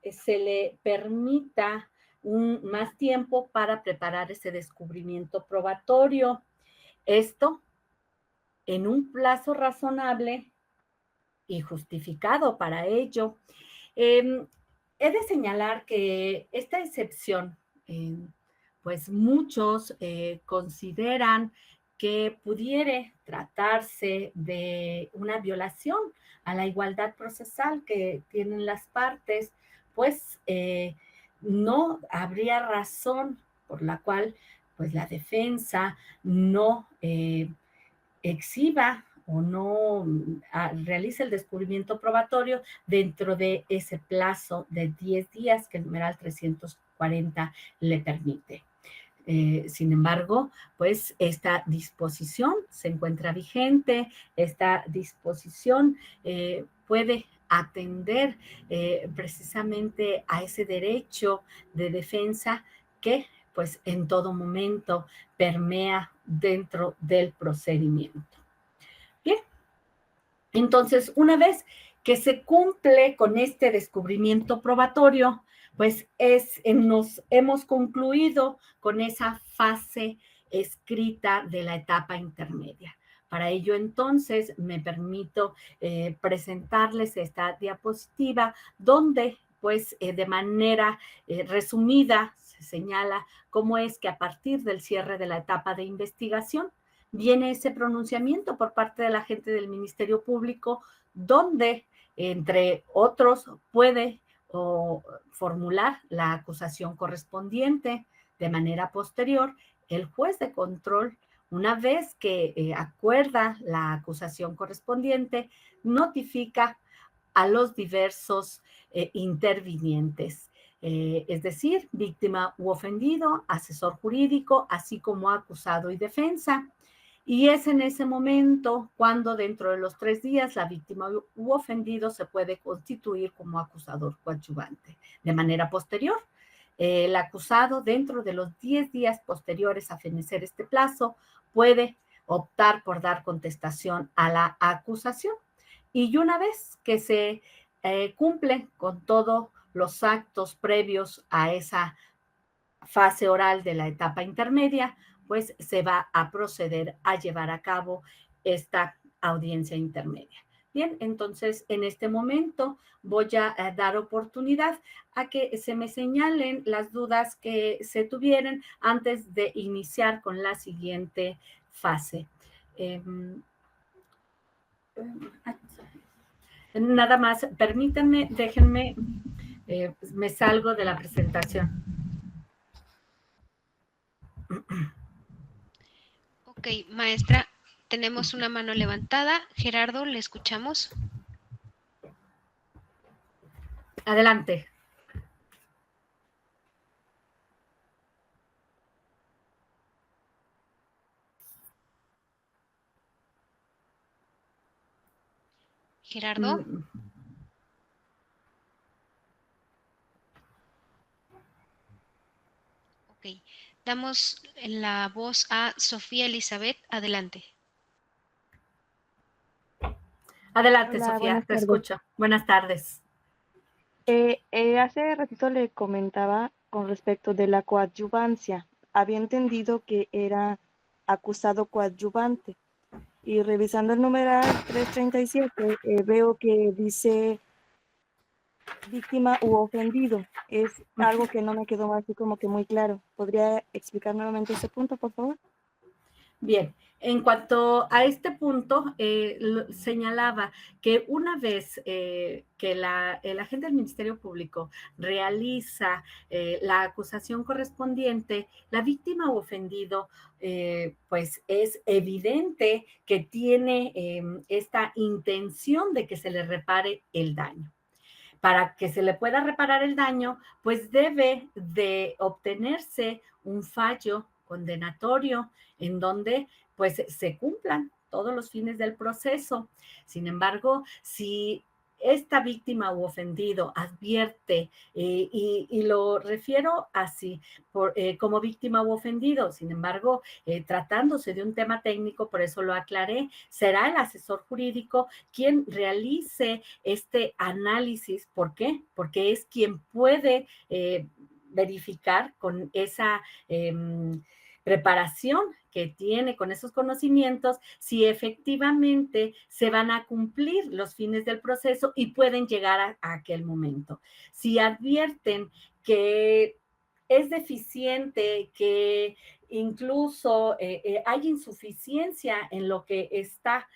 se le permita más tiempo para preparar ese descubrimiento probatorio. Esto en un plazo razonable y justificado para ello. He de señalar que esta excepción, pues muchos consideran que pudiera tratarse de una violación a la igualdad procesal que tienen las partes, pues no habría razón por la cual pues la defensa no exhiba o no realice el descubrimiento probatorio dentro de ese plazo de 10 días que el numeral 340 le permite. Sin embargo, pues esta disposición se encuentra vigente, esta disposición puede atender precisamente a ese derecho de defensa que pues en todo momento permea dentro del procedimiento. Entonces, una vez que se cumple con este descubrimiento probatorio, pues nos hemos concluido con esa fase escrita de la etapa intermedia. Para ello, entonces, me permito presentarles esta diapositiva donde, pues, de manera resumida, se señala cómo es que a partir del cierre de la etapa de investigación, viene ese pronunciamiento por parte de la gente del Ministerio Público, donde, entre otros, puede formular la acusación correspondiente. De manera posterior, el juez de control, una vez que acuerda la acusación correspondiente, notifica a los diversos intervinientes, es decir, víctima u ofendido, asesor jurídico, así como acusado y defensa. Y es en ese momento cuando dentro de los 3 días la víctima u ofendido se puede constituir como acusador coadyuvante. De manera posterior, el acusado dentro de los 10 días posteriores a fenecer este plazo puede optar por dar contestación a la acusación. Y una vez que se cumple con todos los actos previos a esa fase oral de la etapa intermedia, pues se va a proceder a llevar a cabo esta audiencia intermedia. Bien, entonces en este momento voy a dar oportunidad a que se me señalen las dudas que se tuvieran antes de iniciar con la siguiente fase. Nada más, permítanme, déjenme, me salgo de la presentación. Ok, maestra, tenemos una mano levantada. Gerardo, ¿le escuchamos? Adelante. Gerardo. Ok, damos la voz a Sofía Elizabeth. Adelante. Adelante, Hola, Sofía, buenas te tardes. escucho. Buenas tardes. Hace ratito le comentaba con respecto de la coadyuvancia. Había entendido que era acusado coadyuvante. Y revisando el numeral 337, veo que dice víctima u ofendido. Es algo que no me quedó así como que muy claro. ¿Podría explicar nuevamente ese punto, por favor? Bien, en cuanto a este punto, señalaba que una vez que el agente del Ministerio Público realiza la acusación correspondiente, la víctima u ofendido, pues es evidente que tiene esta intención de que se le repare el daño. Para que se le pueda reparar el daño, pues debe de obtenerse un fallo condenatorio en donde pues se cumplan todos los fines del proceso. Sin embargo, si esta víctima u ofendido advierte, y lo refiero así, como víctima u ofendido, sin embargo, tratándose de un tema técnico, por eso lo aclaré, será el asesor jurídico quien realice este análisis. ¿Por qué? Porque es quien puede verificar con esa preparación que tiene, con esos conocimientos, si efectivamente se van a cumplir los fines del proceso y pueden llegar a aquel momento. Si advierten que es deficiente, que incluso hay insuficiencia en lo que está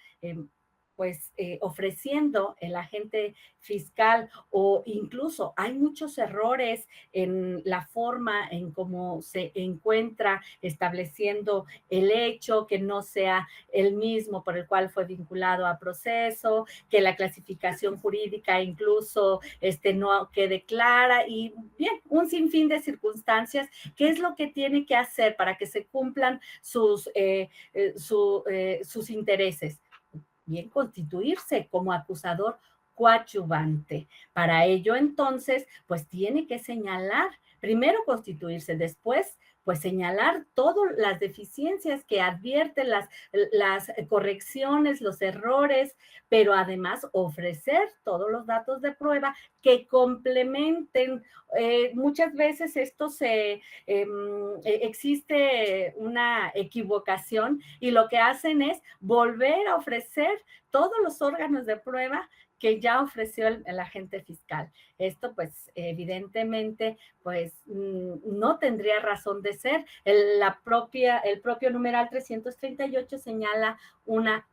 pues ofreciendo el agente fiscal, o incluso hay muchos errores en la forma en cómo se encuentra estableciendo el hecho, que no sea el mismo por el cual fue vinculado a proceso, que la clasificación jurídica incluso no quede clara, y bien, un sinfín de circunstancias. ¿Qué es lo que tiene que hacer para que se cumplan sus intereses? Bien, constituirse como acusador coadyuvante. Para ello, entonces, pues tiene que señalar primero constituirse, después pues señalar todas las deficiencias que advierten, las correcciones, los errores, pero además ofrecer todos los datos de prueba que complementen. Muchas veces esto existe una equivocación y lo que hacen es volver a ofrecer todos los órganos de prueba que ya ofreció el agente fiscal. Esto, pues, evidentemente, pues, no tendría razón de ser. El propio numeral 338 señala una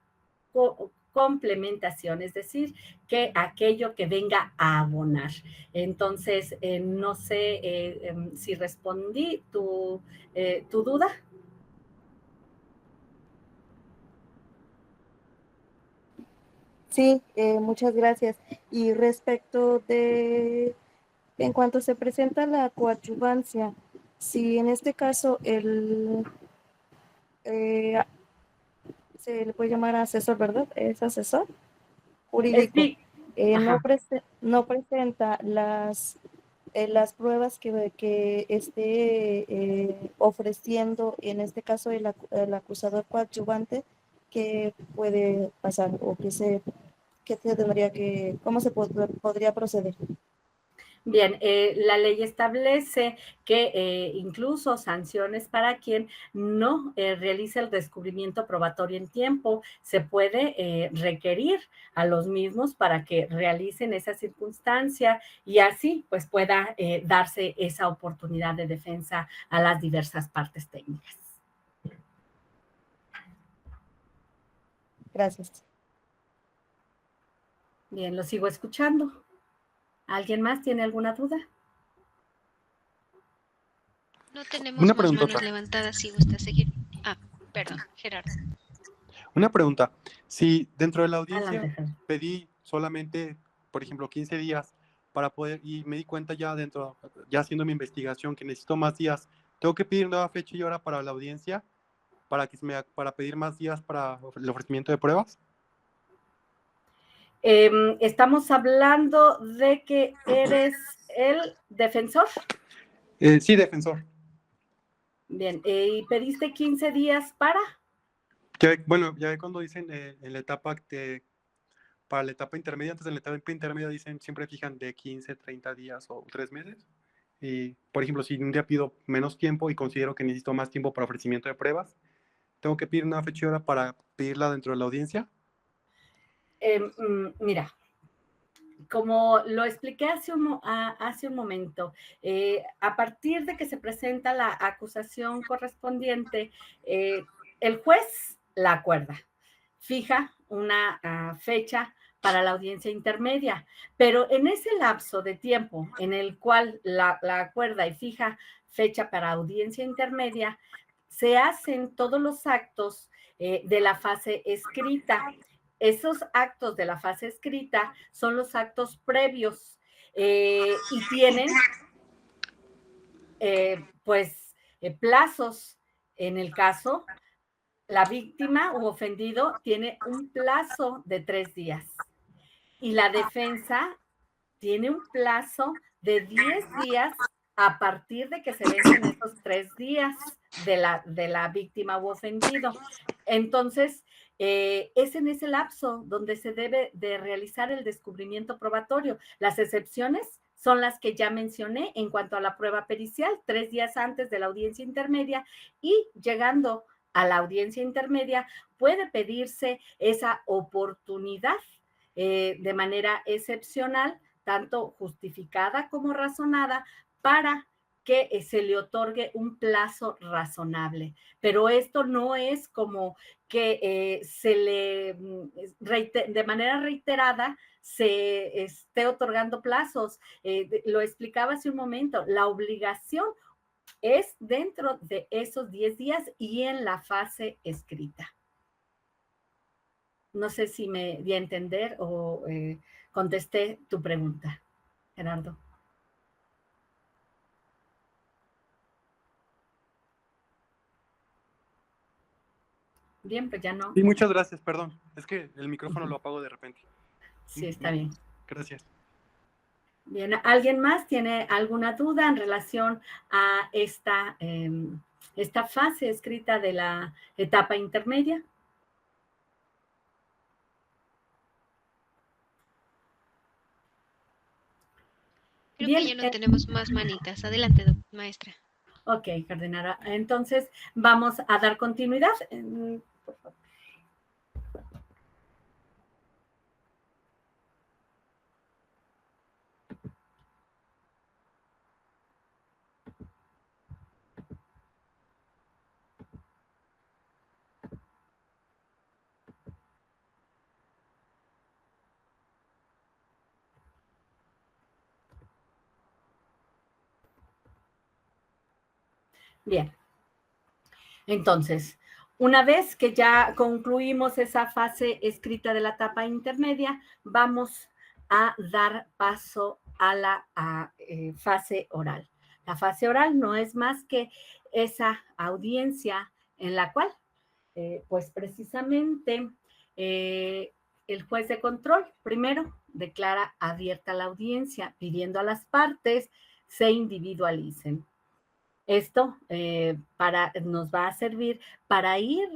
complementación, es decir, que aquello que venga a abonar. Entonces, no sé si respondí tu duda. Sí, muchas gracias. Y respecto de, en cuanto se presenta la coadyuvancia, si en este caso eh, se le puede llamar asesor, ¿verdad? Es asesor jurídico. Sí. Ajá. No presenta las pruebas que esté ofreciendo, en este caso el acusador coadyuvante, ¿qué puede pasar o qué se tendría cómo se podría proceder? Bien, la ley establece que incluso sanciones para quien no realice el descubrimiento probatorio en tiempo. Se puede requerir a los mismos para que realicen esa circunstancia y así pues pueda darse esa oportunidad de defensa a las diversas partes técnicas. Gracias. Bien, lo sigo escuchando. ¿Alguien más tiene alguna duda? No tenemos Una más manos preguntota. levantadas si gusta seguir. Perdón, Gerardo. Una pregunta. Si dentro de la audiencia Adelante, Fer. pedí solamente, por ejemplo, 15 días para poder, y me di cuenta ya ya haciendo mi investigación que necesito más días, ¿tengo que pedir nueva fecha y hora para la audiencia para pedir más días para el ofrecimiento de pruebas? Estamos hablando de que eres el defensor. Sí, defensor. Bien, ¿y pediste 15 días para? Bueno, ya ve cuando dicen en la etapa para la etapa intermedia, antes de la etapa intermedia dicen, siempre fijan de 15, 30 días o 3 meses. Y, por ejemplo, si un día pido menos tiempo y considero que necesito más tiempo para ofrecimiento de pruebas, ¿tengo que pedir una fecha y hora para pedirla dentro de la audiencia? Mira, como lo expliqué hace un momento, a partir de que se presenta la acusación correspondiente, el juez la acuerda, fija una fecha para la audiencia intermedia, pero en ese lapso de tiempo en el cual la acuerda y fija fecha para audiencia intermedia, se hacen todos los actos de la fase escrita. Esos actos de la fase escrita son los actos previos y tienen plazos. En el caso, la víctima u ofendido tiene un plazo de 3 días y la defensa tiene un plazo de 10 días a partir de que se vencen esos 3 días de la víctima u ofendido. Entonces, es en ese lapso donde se debe de realizar el descubrimiento probatorio. Las excepciones son las que ya mencioné en cuanto a la prueba pericial, 3 días antes de la audiencia intermedia y llegando a la audiencia intermedia puede pedirse esa oportunidad de manera excepcional, tanto justificada como razonada, para que se le otorgue un plazo razonable. Pero esto no es como que de manera reiterada se esté otorgando plazos. Lo explicaba hace un momento, la obligación es dentro de esos 10 días y en la fase escrita. No sé si me di a entender o contesté tu pregunta, Gerardo. Bien, pues ya no. Sí, muchas gracias, perdón. Es que el micrófono lo apago de repente. Sí, está bien. Gracias. Bien, ¿alguien más tiene alguna duda en relación a esta fase escrita de la etapa intermedia? Creo que Bien, ya no tenemos más manitas. Adelante, maestra. ok, Cardenara. Entonces, vamos a dar continuidad. Por favor. Bien. Entonces, una vez que ya concluimos esa fase escrita de la etapa intermedia, vamos a dar paso a la fase oral. La fase oral no es más que esa audiencia en la cual, pues precisamente, el juez de control primero declara abierta la audiencia, pidiendo a las partes se individualicen. Esto nos va a servir para ir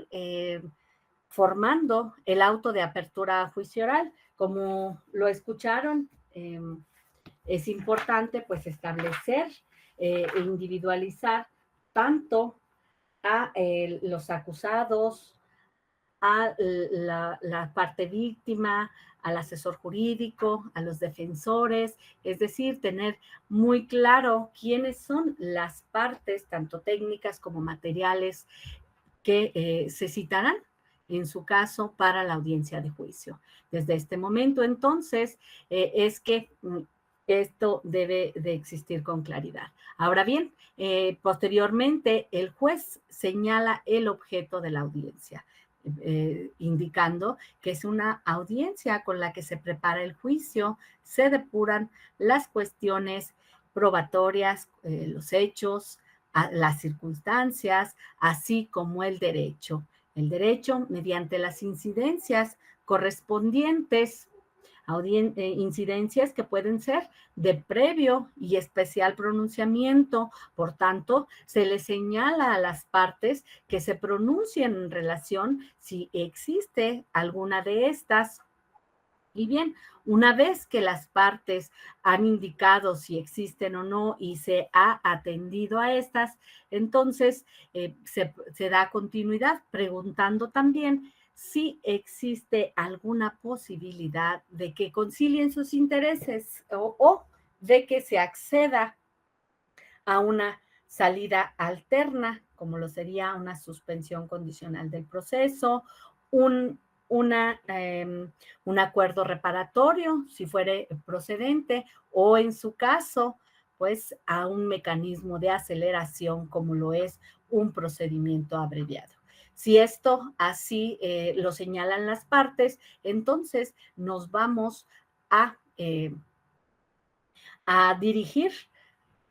formando el auto de apertura a juicio oral. Como lo escucharon, es importante pues establecer e individualizar tanto a los acusados, a la parte víctima, al asesor jurídico, a los defensores, es decir, tener muy claro quiénes son las partes, tanto técnicas como materiales, que se citarán en su caso para la audiencia de juicio. Desde este momento, entonces, es que esto debe de existir con claridad. Ahora bien, posteriormente, el juez señala el objeto de la audiencia. Indicando que es una audiencia con la que se prepara el juicio, se depuran las cuestiones probatorias, los hechos, las circunstancias, así como el derecho. El derecho mediante las incidencias correspondientes, incidencias que pueden ser de previo y especial pronunciamiento. Por tanto, se le señala a las partes que se pronuncien en relación si existe alguna de estas. Y bien, una vez que las partes han indicado si existen o no y se ha atendido a estas, entonces se da continuidad preguntando también si existe alguna posibilidad de que concilien sus intereses o de que se acceda a una salida alterna, como lo sería una suspensión condicional del proceso, un, un acuerdo reparatorio, si fuere procedente, o en su caso, pues a un mecanismo de aceleración, como lo es un procedimiento abreviado. Si esto así lo señalan las partes, entonces nos vamos a dirigir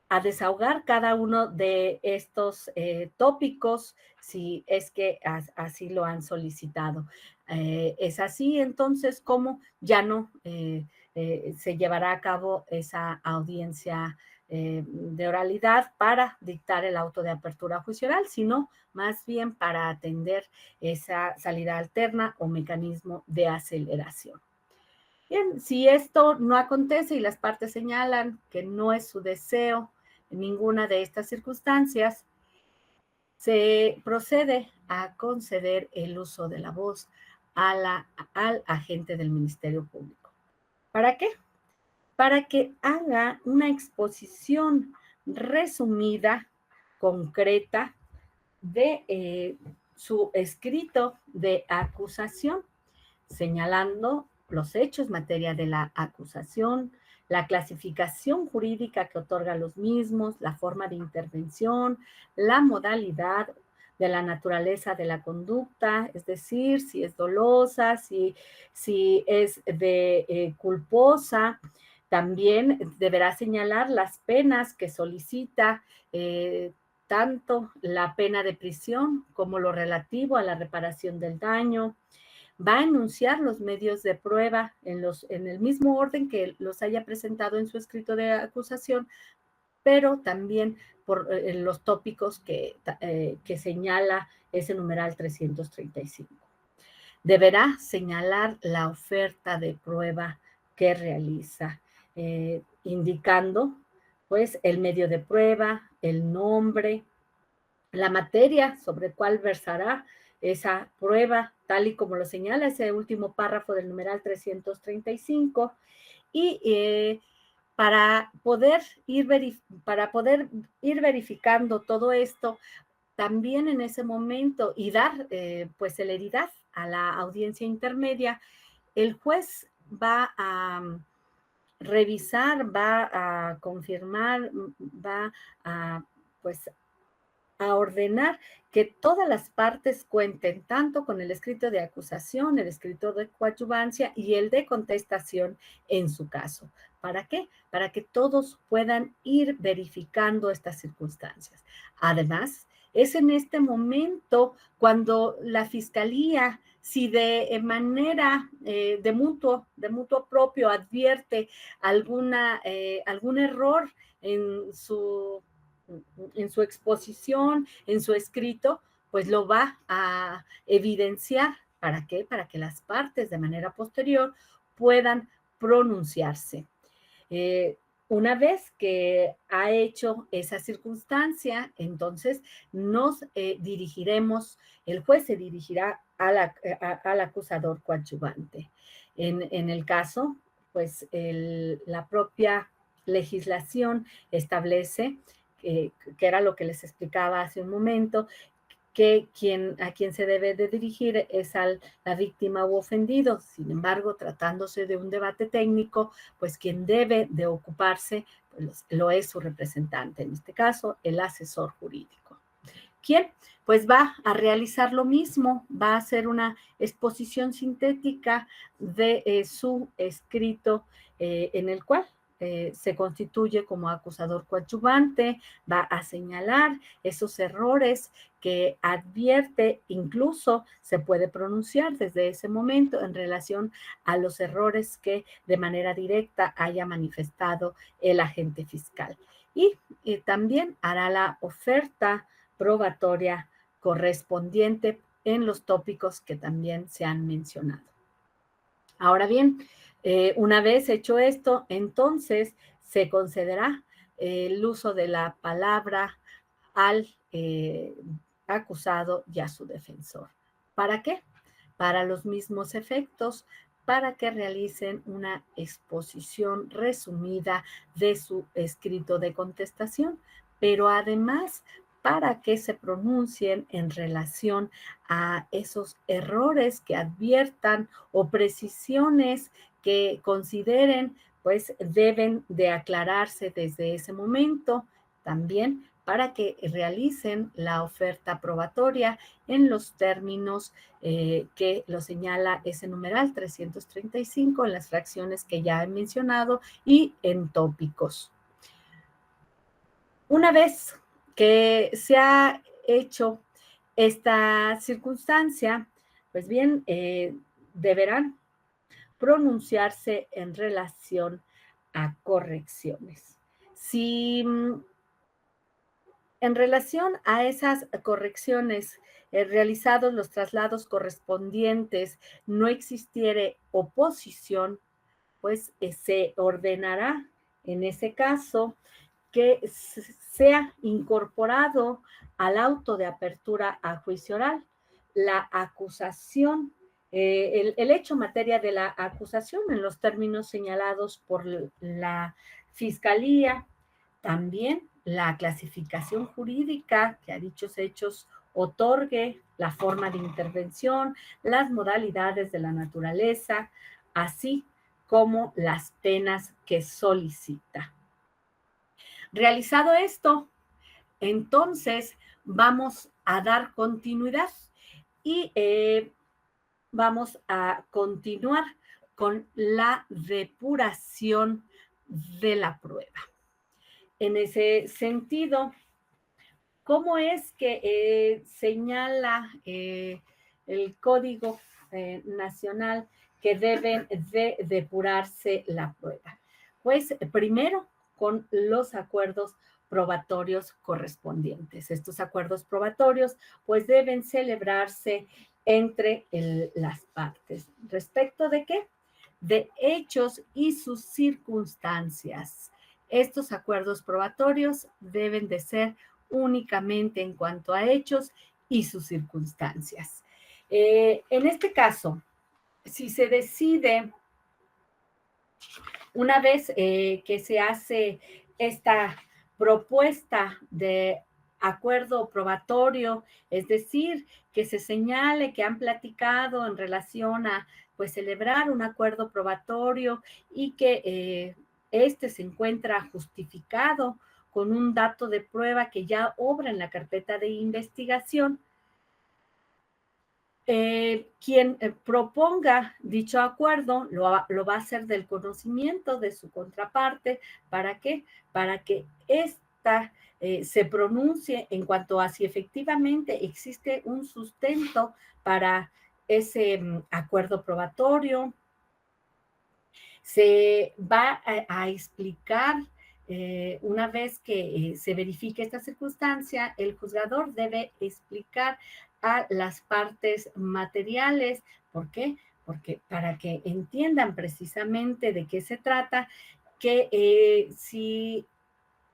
a desahogar cada uno de estos tópicos si es que así lo han solicitado. Es así entonces como ya no se llevará a cabo esa audiencia de oralidad para dictar el auto de apertura juicio oral, sino más bien para atender esa salida alterna o mecanismo de aceleración. Bien, si esto no acontece y las partes señalan que no es su deseo en ninguna de estas circunstancias, se procede a conceder el uso de la voz al agente del Ministerio Público. ¿Para qué? Para que haga una exposición resumida, concreta, de su escrito de acusación, señalando los hechos, materia de la acusación, la clasificación jurídica que otorga los mismos, la forma de intervención, la modalidad de la naturaleza de la conducta, es decir, si es dolosa, si es de culposa. También deberá señalar las penas que solicita, tanto la pena de prisión como lo relativo a la reparación del daño, va a enunciar los medios de prueba en el mismo orden que los haya presentado en su escrito de acusación, pero también por los tópicos que señala ese numeral 335. Deberá señalar la oferta de prueba que realiza, indicando pues el medio de prueba, el nombre, la materia sobre cuál versará esa prueba, tal y como lo señala ese último párrafo del numeral 335, y para poder ir verificando todo esto, también en ese momento y dar pues celeridad a la audiencia intermedia, el juez va a revisar, va a confirmar, va a pues a ordenar que todas las partes cuenten tanto con el escrito de acusación, el escrito de coadyuvancia y el de contestación en su caso. ¿Para qué? Para que todos puedan ir verificando estas circunstancias. Además, es en este momento cuando la fiscalía, si de manera de mutuo propio advierte algún error en su exposición, en su escrito, pues lo va a evidenciar. ¿Para qué? Para que las partes de manera posterior puedan pronunciarse. Una vez que ha hecho esa circunstancia, entonces nos dirigiremos, el juez se dirigirá al acusador coadyuvante. En el caso, pues la propia legislación establece, que era lo que les explicaba hace un momento, que a quien se debe de dirigir es a la víctima u ofendido. Sin embargo, tratándose de un debate técnico, pues quien debe de ocuparse pues, lo es su representante, en este caso, el asesor jurídico. ¿Quién? Pues va a realizar lo mismo, va a hacer una exposición sintética de su escrito en el cual se constituye como acusador coadyuvante, va a señalar esos errores que advierte, incluso se puede pronunciar desde ese momento en relación a los errores que de manera directa haya manifestado el agente fiscal. Y también hará la oferta probatoria correspondiente en los tópicos que también se han mencionado. Ahora bien, una vez hecho esto, entonces se concederá el uso de la palabra al acusado y a su defensor. ¿Para qué? Para los mismos efectos, para que realicen una exposición resumida de su escrito de contestación, pero además para que se pronuncien en relación a esos errores que adviertan o precisiones que consideren pues deben de aclararse desde ese momento, también para que realicen la oferta probatoria en los términos que lo señala ese numeral 335 en las fracciones que ya he mencionado y en tópicos. Una vez que se ha hecho esta circunstancia, pues bien, deberán pronunciarse en relación a correcciones. Si en relación a esas correcciones realizados los traslados correspondientes no existiere oposición, pues se ordenará en ese caso que sea incorporado al auto de apertura a juicio oral la acusación, el hecho materia de la acusación en los términos señalados por la Fiscalía, también la clasificación jurídica que a dichos hechos otorgue, la forma de intervención, las modalidades de la naturaleza, así como las penas que solicita. Realizado esto, entonces vamos a dar continuidad y vamos a continuar con la depuración de la prueba. En ese sentido, ¿cómo es que señala el Código nacional que deben de depurarse la prueba? Pues primero con los acuerdos probatorios correspondientes. Estos acuerdos probatorios pues deben celebrarse entre las partes. ¿Respecto de qué? De hechos y sus circunstancias. Estos acuerdos probatorios deben de ser únicamente en cuanto a hechos y sus circunstancias. En este caso, si se decide, una vez que se hace esta propuesta de acuerdo probatorio, es decir, que se señale que han platicado en relación a pues celebrar un acuerdo probatorio y que este se encuentra justificado con un dato de prueba que ya obra en la carpeta de investigación. Quien proponga dicho acuerdo lo va a hacer del conocimiento de su contraparte. ¿Para qué? Para que ésta se pronuncie en cuanto a si efectivamente existe un sustento para ese acuerdo probatorio. Se va a explicar una vez que se verifique esta circunstancia, el juzgador debe explicar a las partes materiales. ¿Por qué? Porque para que entiendan precisamente de qué se trata, que si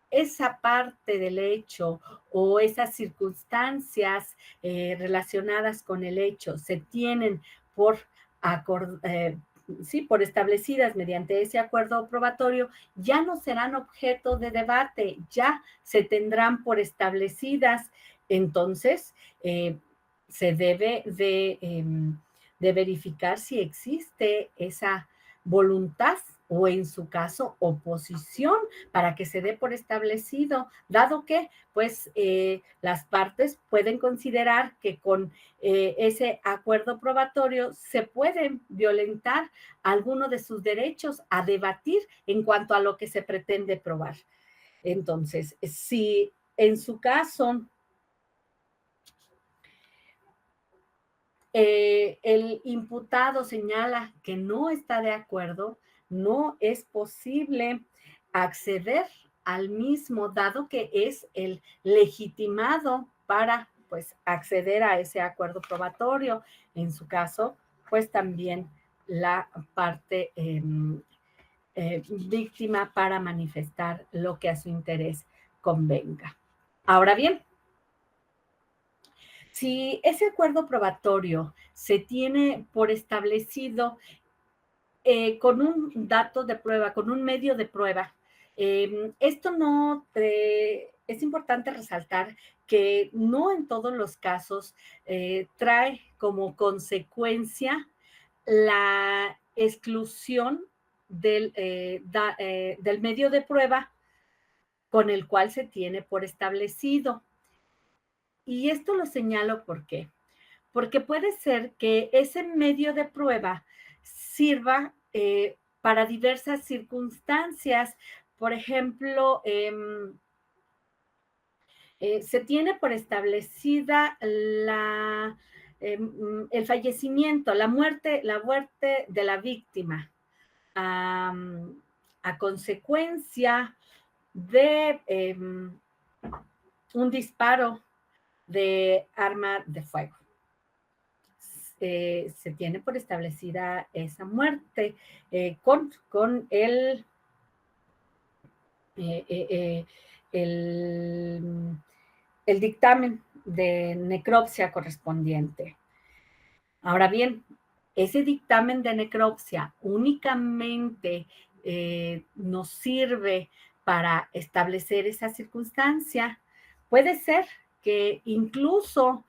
esa parte del hecho o esas circunstancias relacionadas con el hecho se tienen por por establecidas mediante ese acuerdo probatorio, ya no serán objeto de debate, ya se tendrán por establecidas. Entonces, se debe de verificar si existe esa voluntad o en su caso oposición para que se dé por establecido, dado que pues las partes pueden considerar que con ese acuerdo probatorio se pueden violentar alguno de sus derechos a debatir en cuanto a lo que se pretende probar. Entonces, si en su caso el imputado señala que no está de acuerdo, no es posible acceder al mismo, dado que es el legitimado para pues acceder a ese acuerdo probatorio. En su caso, pues también la parte víctima para manifestar lo que a su interés convenga. Ahora bien, si ese acuerdo probatorio se tiene por establecido con un dato de prueba, con un medio de prueba, esto no, es importante resaltar que no en todos los casos trae como consecuencia la exclusión del medio de prueba con el cual se tiene por establecido. Y esto lo señalo ¿por qué? Porque puede ser que ese medio de prueba sirva para diversas circunstancias. Por ejemplo, se tiene por establecida el fallecimiento, la muerte de la víctima a consecuencia de un disparo de arma de fuego. Se tiene por establecida esa muerte con el dictamen de necropsia correspondiente. Ahora bien, ese dictamen de necropsia únicamente nos sirve para establecer esa circunstancia. Puede ser que incluso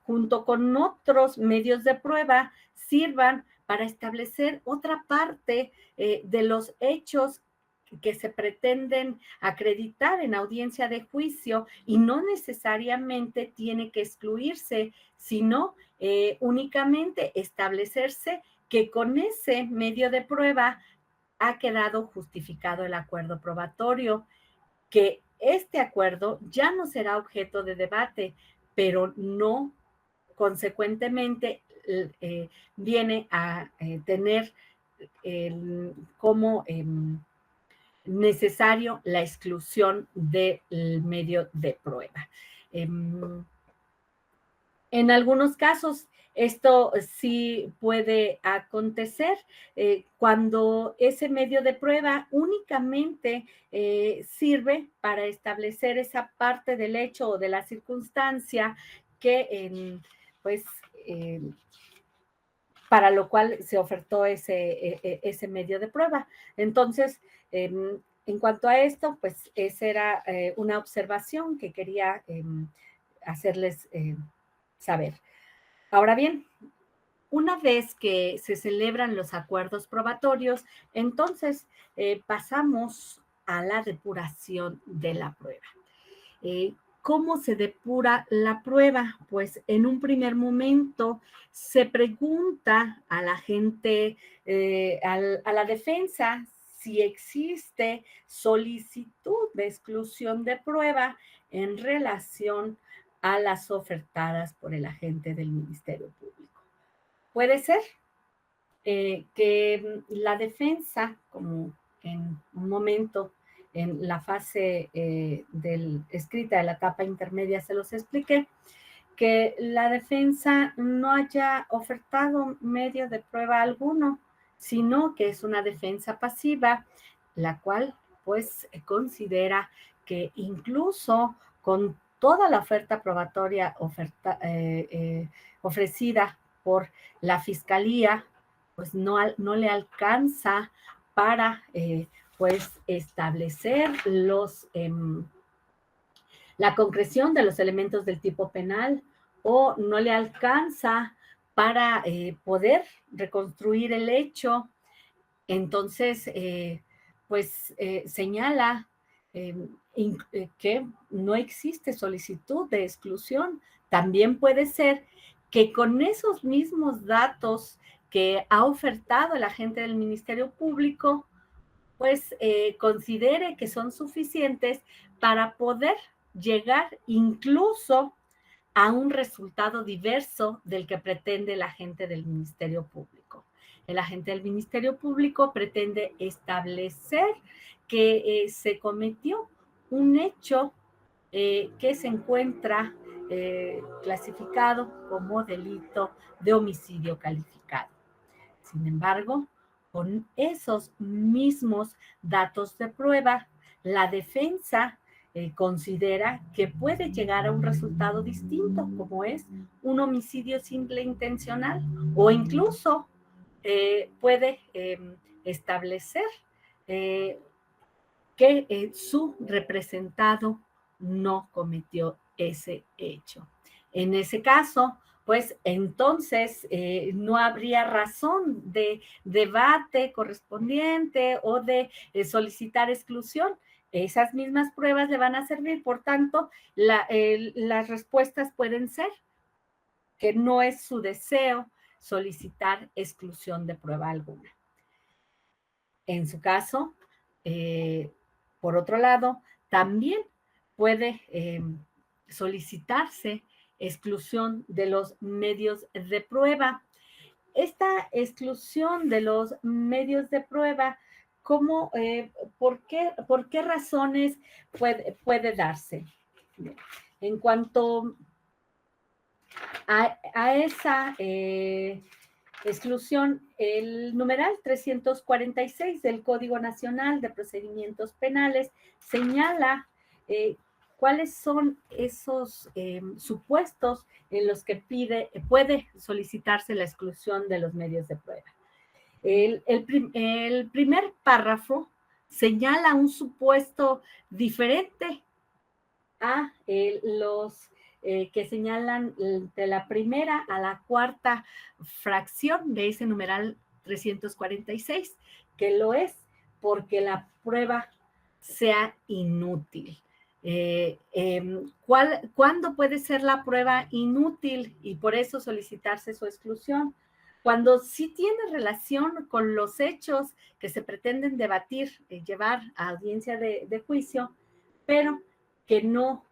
junto con otros medios de prueba, sirvan para establecer otra parte de los hechos que se pretenden acreditar en audiencia de juicio, y no necesariamente tiene que excluirse, sino únicamente establecerse que con ese medio de prueba ha quedado justificado el acuerdo probatorio, que este acuerdo ya no será objeto de debate, pero no consecuentemente viene a tener como necesario la exclusión del medio de prueba. En algunos casos, esto sí puede acontecer cuando ese medio de prueba únicamente sirve para establecer esa parte del hecho o de la circunstancia que, pues, para lo cual se ofertó ese medio de prueba. Entonces, en cuanto a esto, pues esa era una observación que quería hacerles saber. Ahora bien, una vez que se celebran los acuerdos probatorios, entonces pasamos a la depuración de la prueba. ¿Cómo se depura la prueba? Pues en un primer momento se pregunta a la gente, a la defensa, si existe solicitud de exclusión de prueba en relación a las ofertadas por el agente del Ministerio Público. Puede ser que la defensa, como en un momento en la fase escrita de la etapa intermedia se los expliqué, que la defensa no haya ofertado medio de prueba alguno, sino que es una defensa pasiva, la cual pues considera que incluso con toda la oferta probatoria ofrecida por la Fiscalía, pues no le alcanza para pues establecer la concreción de los elementos del tipo penal o no le alcanza para poder reconstruir el hecho. Entonces, pues señala que no existe solicitud de exclusión. También puede ser que con esos mismos datos que ha ofertado el agente del Ministerio Público, pues considere que son suficientes para poder llegar incluso a un resultado diverso del que pretende el agente del Ministerio Público. El agente del Ministerio Público pretende establecer que se cometió un hecho que se encuentra clasificado como delito de homicidio calificado. Sin embargo, con esos mismos datos de prueba, la defensa considera que puede llegar a un resultado distinto, como es un homicidio simple intencional, o incluso puede establecer que su representado no cometió ese hecho. En ese caso, pues entonces no habría razón de debate correspondiente o de solicitar exclusión. Esas mismas pruebas le van a servir, por tanto, las respuestas pueden ser que no es su deseo solicitar exclusión de prueba alguna. En su caso, por otro lado, también puede solicitarse exclusión de los medios de prueba. Esta exclusión de los medios de prueba, ¿por qué razones puede darse? En cuanto a esa exclusión, el numeral 346 del Código Nacional de Procedimientos Penales señala cuáles son esos supuestos en los que puede solicitarse la exclusión de los medios de prueba. El primer párrafo señala un supuesto diferente a los que señalan de la primera a la cuarta fracción de ese numeral 346, que lo es porque la prueba sea inútil. ¿Cuándo puede ser la prueba inútil y por eso solicitarse su exclusión? Cuando sí tiene relación con los hechos que se pretenden debatir, llevar a audiencia de juicio, pero que no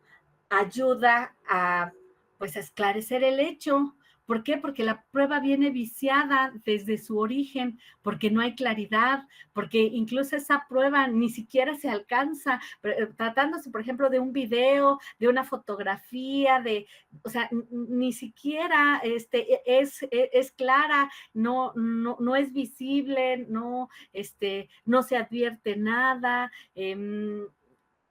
ayuda a pues esclarecer el hecho. ¿Por qué? Porque la prueba viene viciada desde su origen, porque no hay claridad, porque incluso esa prueba ni siquiera se alcanza, tratándose, por ejemplo, de un video, de una fotografía, o sea, ni siquiera es clara, no es visible, no se advierte nada.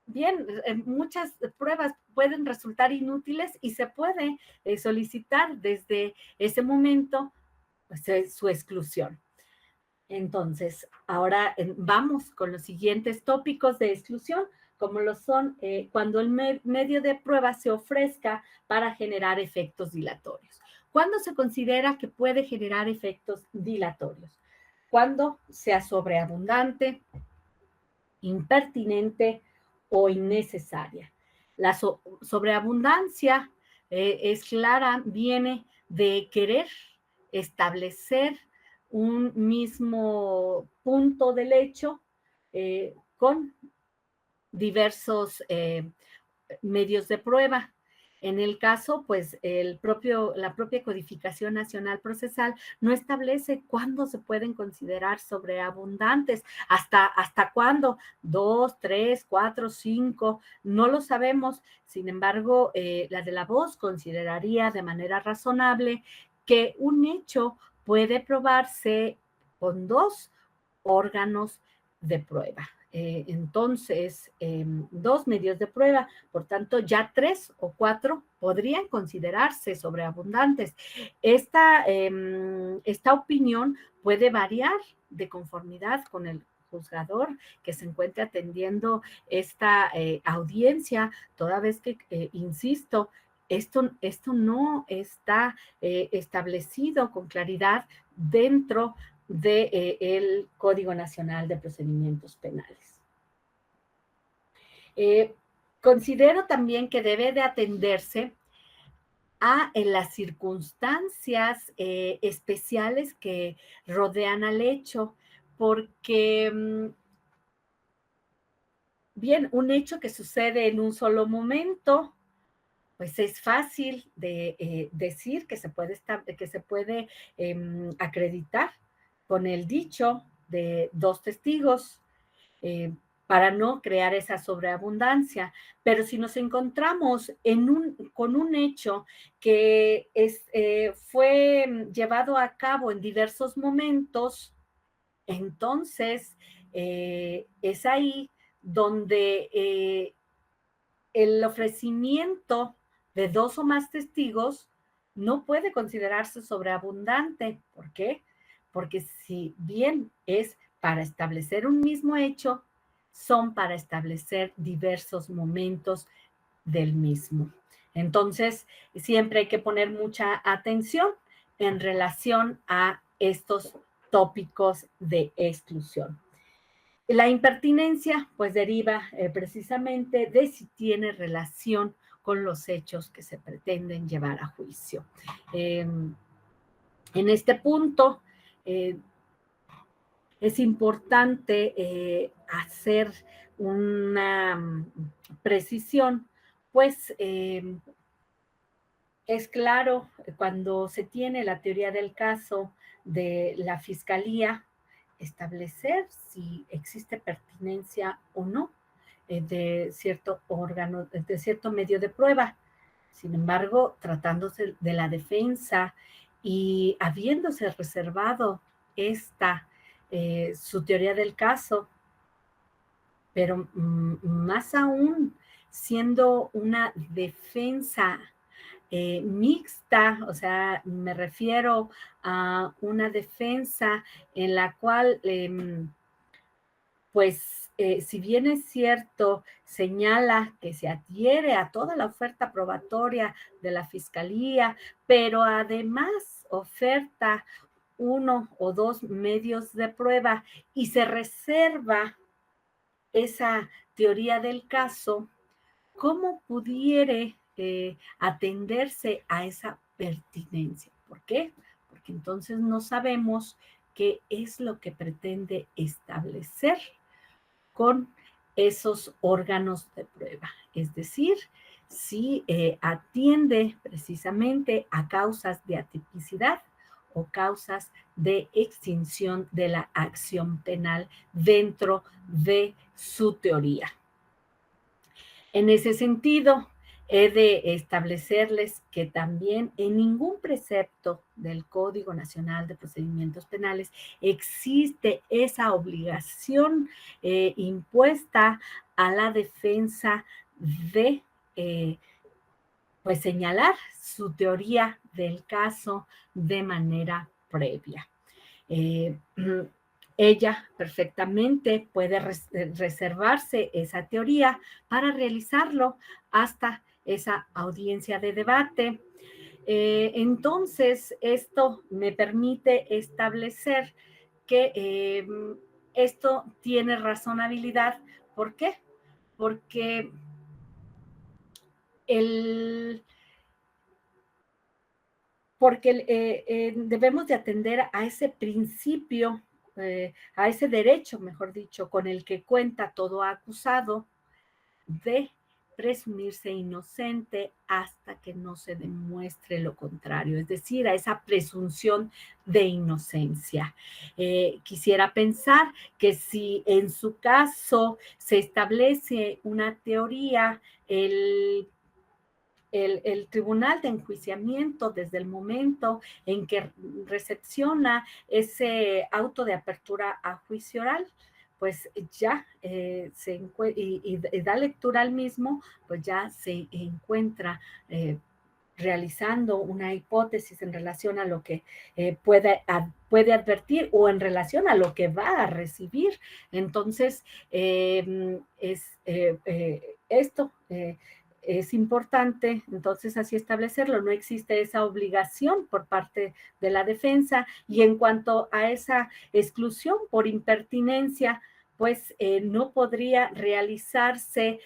Bien, muchas pruebas pueden resultar inútiles y se puede solicitar desde ese momento pues, su exclusión. Entonces, ahora vamos con los siguientes tópicos de exclusión, como lo son cuando el medio de prueba se ofrezca para generar efectos dilatorios. ¿Cuándo se considera que puede generar efectos dilatorios? Cuando sea sobreabundante, impertinente o innecesaria. La sobreabundancia es clara, viene de querer establecer un mismo punto del hecho con diversos medios de prueba. En el caso, pues la propia Codificación Nacional Procesal no establece cuándo se pueden considerar sobreabundantes, hasta cuándo, 2, 3, 4, 5, no lo sabemos. Sin embargo, la de la voz consideraría de manera razonable que un hecho puede probarse con 2 órganos de prueba. Entonces, 2 medios de prueba, por tanto, ya 3 o 4 podrían considerarse sobreabundantes. Esta opinión puede variar de conformidad con el juzgador que se encuentre atendiendo esta audiencia, toda vez que, insisto, esto no está establecido con claridad dentro del Código Nacional de Procedimientos Penales. Considero también que debe de atenderse en las circunstancias especiales que rodean al hecho, porque, bien, un hecho que sucede en un solo momento, pues es fácil de decir que se puede acreditar con el dicho de 2 testigos para no crear esa sobreabundancia. Pero si nos encontramos con un hecho que fue llevado a cabo en diversos momentos, entonces es ahí donde el ofrecimiento de 2 o más testigos no puede considerarse sobreabundante. ¿Por qué? Porque si bien es para establecer un mismo hecho, son para establecer diversos momentos del mismo. Entonces, siempre hay que poner mucha atención en relación a estos tópicos de exclusión. La impertinencia, pues deriva precisamente de si tiene relación con los hechos que se pretenden llevar a juicio. En este punto, es importante hacer una precisión, pues es claro cuando se tiene la teoría del caso de la fiscalía, establecer si existe pertinencia o no de cierto órgano, de cierto medio de prueba. Sin embargo, tratándose de la defensa y habiéndose reservado su teoría del caso, pero más aún siendo una defensa mixta, o sea, me refiero a una defensa en la cual, pues, si bien es cierto, señala que se adhiere a toda la oferta probatoria de la Fiscalía, pero además oferta 1 o 2 medios de prueba y se reserva esa teoría del caso, ¿cómo pudiera atenderse a esa pertinencia? ¿Por qué? Porque entonces no sabemos qué es lo que pretende establecer con esos órganos de prueba. Es decir, si atiende precisamente a causas de atipicidad o causas de extinción de la acción penal dentro de su teoría. En ese sentido, he de establecerles que también en ningún precepto del Código Nacional de Procedimientos Penales existe esa obligación impuesta a la defensa de pues señalar su teoría del caso de manera previa. Ella perfectamente puede reservarse esa teoría para realizarlo hasta esa audiencia de debate. Entonces, esto me permite establecer que esto tiene razonabilidad. ¿Por qué? Porque debemos de atender a ese principio, a ese derecho, mejor dicho, con el que cuenta todo acusado de presumirse inocente hasta que no se demuestre lo contrario, es decir, a esa presunción de inocencia. Quisiera pensar que si en su caso se establece una teoría, el tribunal de enjuiciamiento, desde el momento en que recepciona ese auto de apertura a juicio oral, pues ya y da lectura al mismo, pues ya se encuentra realizando una hipótesis en relación a lo que puede advertir o en relación a lo que va a recibir. Entonces, esto es importante, entonces, así establecerlo. No existe esa obligación por parte de la defensa, y en cuanto a esa exclusión por impertinencia, pues no podría realizarse,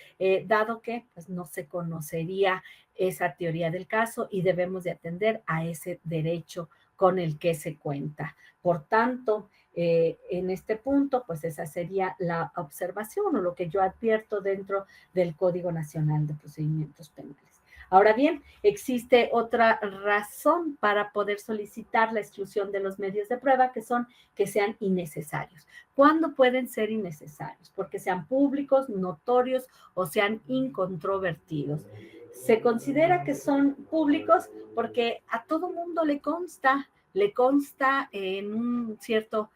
dado que pues, no se conocería esa teoría del caso y debemos de atender a ese derecho con el que se cuenta. Por tanto, en este punto, pues esa sería la observación o lo que yo advierto dentro del Código Nacional de Procedimientos Penales. Ahora bien, existe otra razón para poder solicitar la exclusión de los medios de prueba, que son que sean innecesarios. ¿Cuándo pueden ser innecesarios? Porque sean públicos, notorios o sean incontrovertidos. Se considera que son públicos porque a todo mundo le consta en un cierto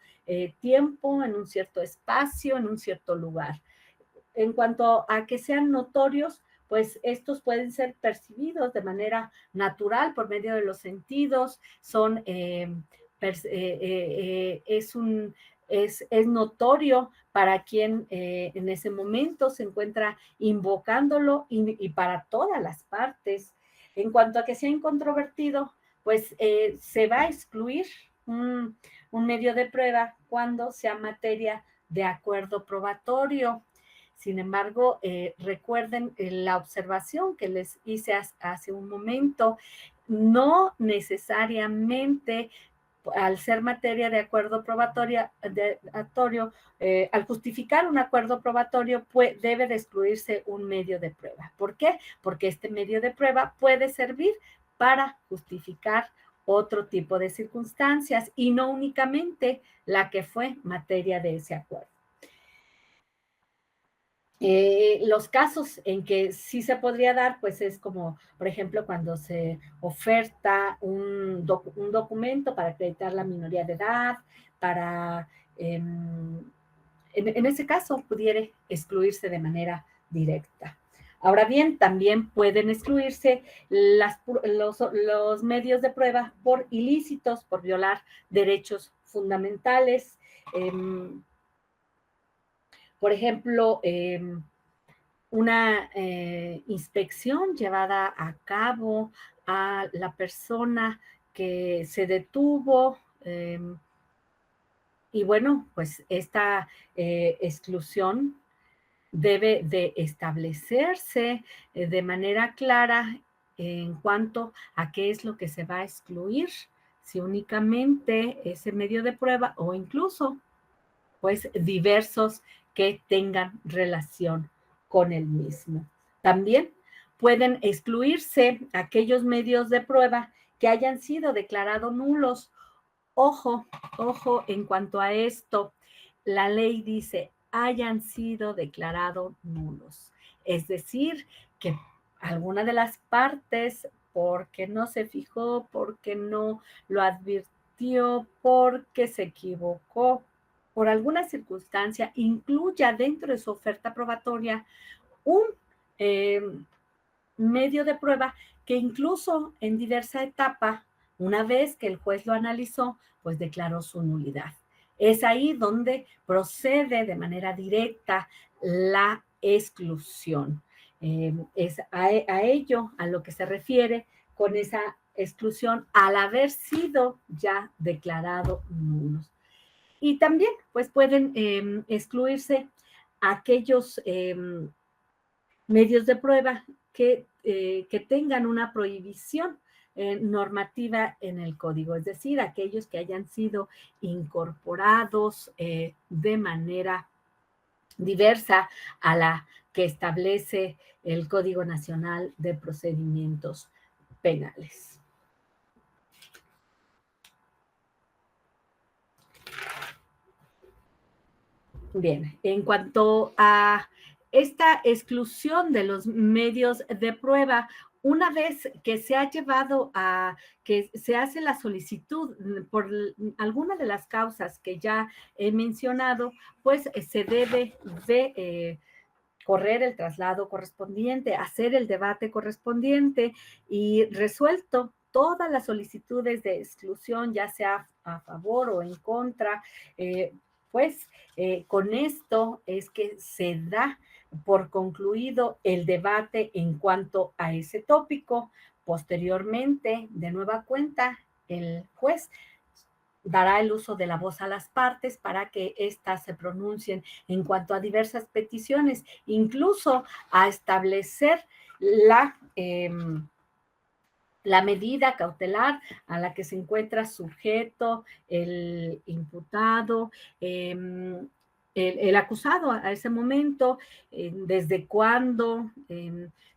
tiempo, en un cierto espacio, en un cierto lugar. En cuanto a que sean notorios, pues estos pueden ser percibidos de manera natural por medio de los sentidos, es notorio para quien en ese momento se encuentra invocándolo y para todas las partes. En cuanto a que sea incontrovertido, pues se va a excluir un medio de prueba cuando sea materia de acuerdo probatorio. Sin embargo, recuerden la observación que les hice hace un momento, no necesariamente al ser materia de acuerdo probatorio, al justificar un acuerdo probatorio, debe de excluirse un medio de prueba. ¿Por qué? Porque este medio de prueba puede servir para justificar otro tipo de circunstancias y no únicamente la que fue materia de ese acuerdo. Los casos en que sí se podría dar, pues es como, por ejemplo, cuando se oferta un documento para acreditar la minoría de edad, en ese caso pudiera excluirse de manera directa. Ahora bien, también pueden excluirse los medios de prueba por ilícitos, por violar derechos fundamentales. Por ejemplo, una inspección llevada a cabo a la persona que se detuvo, y bueno, pues esta exclusión debe de establecerse de manera clara en cuanto a qué es lo que se va a excluir, si únicamente ese medio de prueba o incluso pues diversos que tengan relación con el mismo. También pueden excluirse aquellos medios de prueba que hayan sido declarados nulos. Ojo, ojo, en cuanto a esto, la ley dice hayan sido declarados nulos. Es decir, que alguna de las partes, porque no se fijó, porque no lo advirtió, porque se equivocó, por alguna circunstancia, incluya dentro de su oferta probatoria un medio de prueba que incluso en diversa etapa, una vez que el juez lo analizó, pues declaró su nulidad. Es ahí donde procede de manera directa la exclusión. Es a ello a lo que se refiere con esa exclusión al haber sido ya declarado nulos. Y también pues pueden excluirse aquellos medios de prueba que tengan una prohibición normativa en el código, es decir, aquellos que hayan sido incorporados de manera diversa a la que establece el Código Nacional de Procedimientos Penales. Bien, en cuanto a esta exclusión de los medios de prueba, una vez que se ha llevado a que se hace la solicitud por alguna de las causas que ya he mencionado, pues se debe de correr el traslado correspondiente, hacer el debate correspondiente y resuelto todas las solicitudes de exclusión, ya sea a favor o en contra, pues con esto es que se da por concluido el debate en cuanto a ese tópico. Posteriormente, de nueva cuenta, el juez dará el uso de la voz a las partes para que éstas se pronuncien en cuanto a diversas peticiones, incluso a establecer la medida cautelar a la que se encuentra sujeto el imputado, el acusado a ese momento, desde cuándo,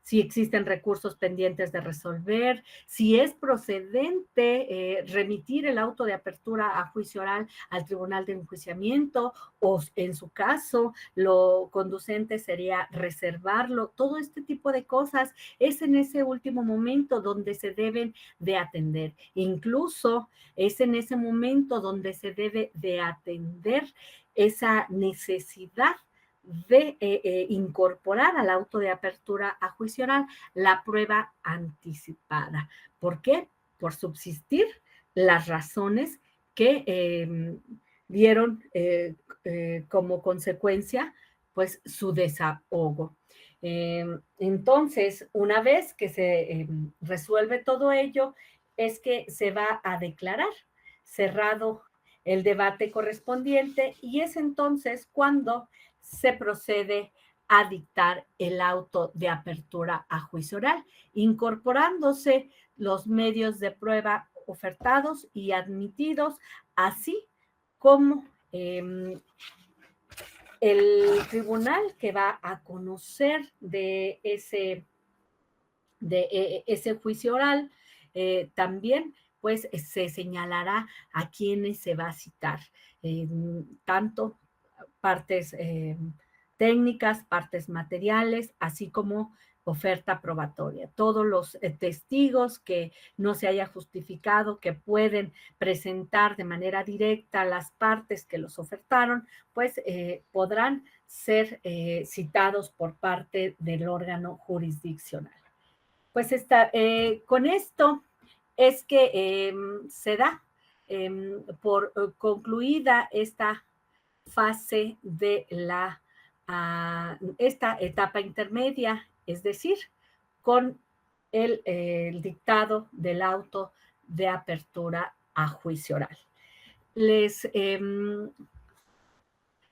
si existen recursos pendientes de resolver, si es procedente remitir el auto de apertura a juicio oral al tribunal de enjuiciamiento o en su caso lo conducente sería reservarlo. Todo este tipo de cosas es en ese último momento donde se deben de atender. Incluso es en ese momento donde se debe de atender esa necesidad de incorporar al auto de apertura a juicio oral la prueba anticipada. ¿Por qué? Por subsistir las razones que dieron como consecuencia pues su desahogo. Entonces, una vez que se resuelve todo ello, es que se va a declarar cerrado el debate correspondiente y es entonces cuando se procede a dictar el auto de apertura a juicio oral, incorporándose los medios de prueba ofertados y admitidos, así como el tribunal que va a conocer de ese juicio oral también pues se señalará a quienes se va a citar, tanto partes técnicas, partes materiales, así como oferta probatoria. Todos los testigos que no se haya justificado, que pueden presentar de manera directa las partes que los ofertaron, pues podrán ser citados por parte del órgano jurisdiccional. Pues con esto es que se da por concluida esta fase de esta etapa intermedia, es decir, con el dictado del auto de apertura a juicio oral. Les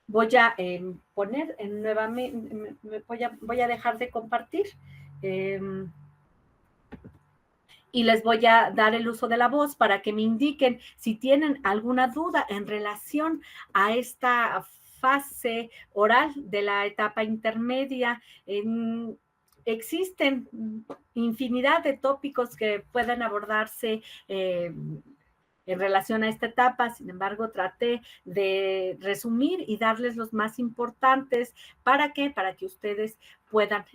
voy a poner nuevamente, voy a dejar de compartir y les voy a dar el uso de la voz para que me indiquen si tienen alguna duda en relación a esta fase oral de la etapa intermedia. existen infinidad de tópicos que pueden abordarse en relación a esta etapa. Sin embargo, traté de resumir y darles los más importantes. ¿Para qué? Para que ustedes puedan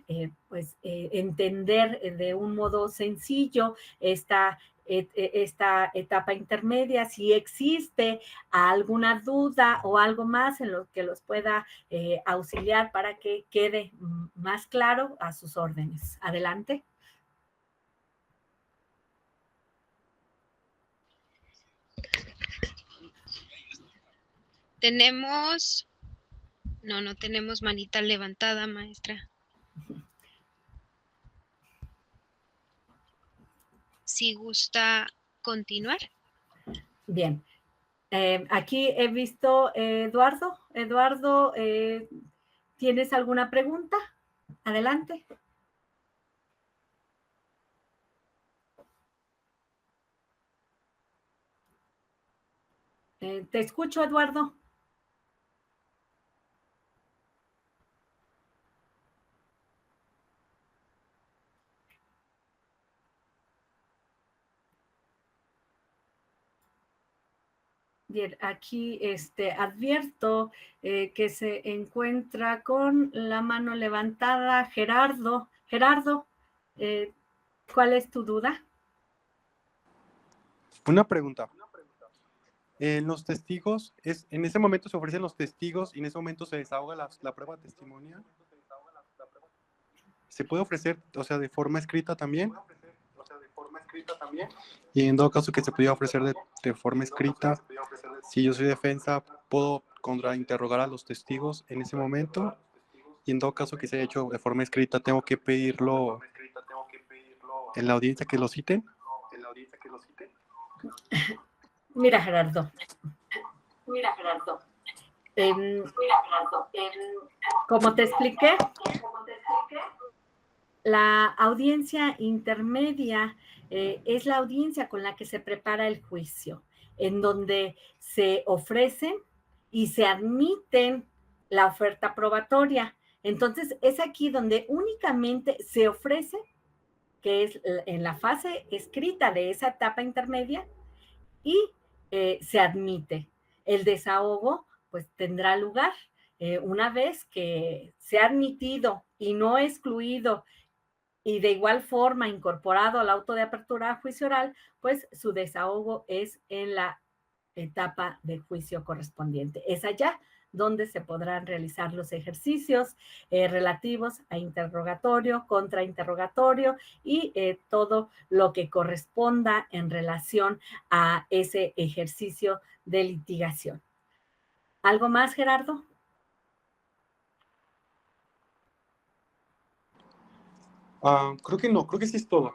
entender de un modo sencillo esta etapa intermedia. Si existe alguna duda o algo más en lo que los pueda auxiliar para que quede más claro, a sus órdenes. Adelante. No tenemos manita levantada, maestra. Si gusta continuar. Bien. Aquí he visto Eduardo. Eduardo, ¿tienes alguna pregunta? Adelante. Te escucho, Eduardo. Bien, aquí advierto que se encuentra con la mano levantada Gerardo. Gerardo, ¿cuál es tu duda? Una pregunta. Los testigos, en ese momento se ofrecen los testigos y en ese momento se desahoga la prueba testimonial. ¿Se puede ofrecer, o sea, de forma escrita también? Y en todo caso que se pudiera ofrecer de forma escrita, si yo soy defensa, puedo contrainterrogar a los testigos en ese momento. Y en todo caso que se haya hecho de forma escrita, tengo que pedirlo en la audiencia que lo citen. Mira, Gerardo. Como te expliqué, la audiencia intermedia es la audiencia con la que se prepara el juicio, en donde se ofrecen y se admiten la oferta probatoria. Entonces, es aquí donde únicamente se ofrece, que es en la fase escrita de esa etapa intermedia, y se admite. El desahogo, pues, tendrá lugar una vez que se ha admitido y no excluido y de igual forma incorporado al auto de apertura a juicio oral, pues su desahogo es en la etapa de juicio correspondiente. Es allá donde se podrán realizar los ejercicios relativos a interrogatorio, contrainterrogatorio y todo lo que corresponda en relación a ese ejercicio de litigación. ¿Algo más, Gerardo? Creo que no, creo que sí es todo.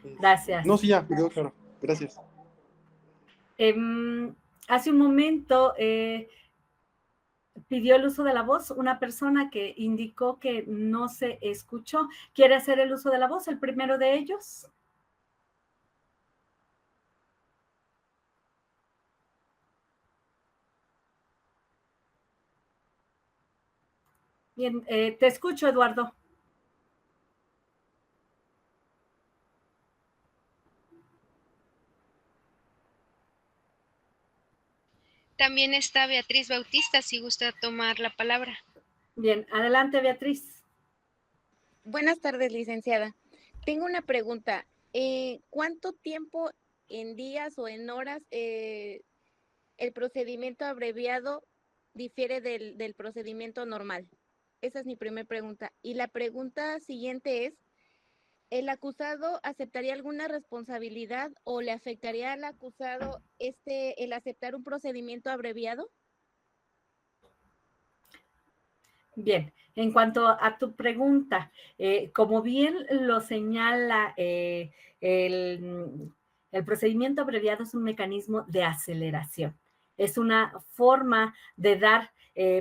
Gracias. No, sí, ya, me quedó claro. Gracias. Hace un momento pidió el uso de la voz una persona que indicó que no se escuchó. ¿Quiere hacer el uso de la voz, el primero de ellos? Bien, te escucho, Eduardo. También está Beatriz Bautista, si gusta tomar la palabra. Bien, adelante, Beatriz. Buenas tardes, licenciada. Tengo una pregunta. ¿Cuánto tiempo en días o en horas el procedimiento abreviado difiere del procedimiento normal? Esa es mi primera pregunta. Y la pregunta siguiente es, ¿el acusado aceptaría alguna responsabilidad o le afectaría al acusado el aceptar un procedimiento abreviado? Bien, en cuanto a tu pregunta, como bien lo señala el procedimiento abreviado es un mecanismo de aceleración. Es una forma de dar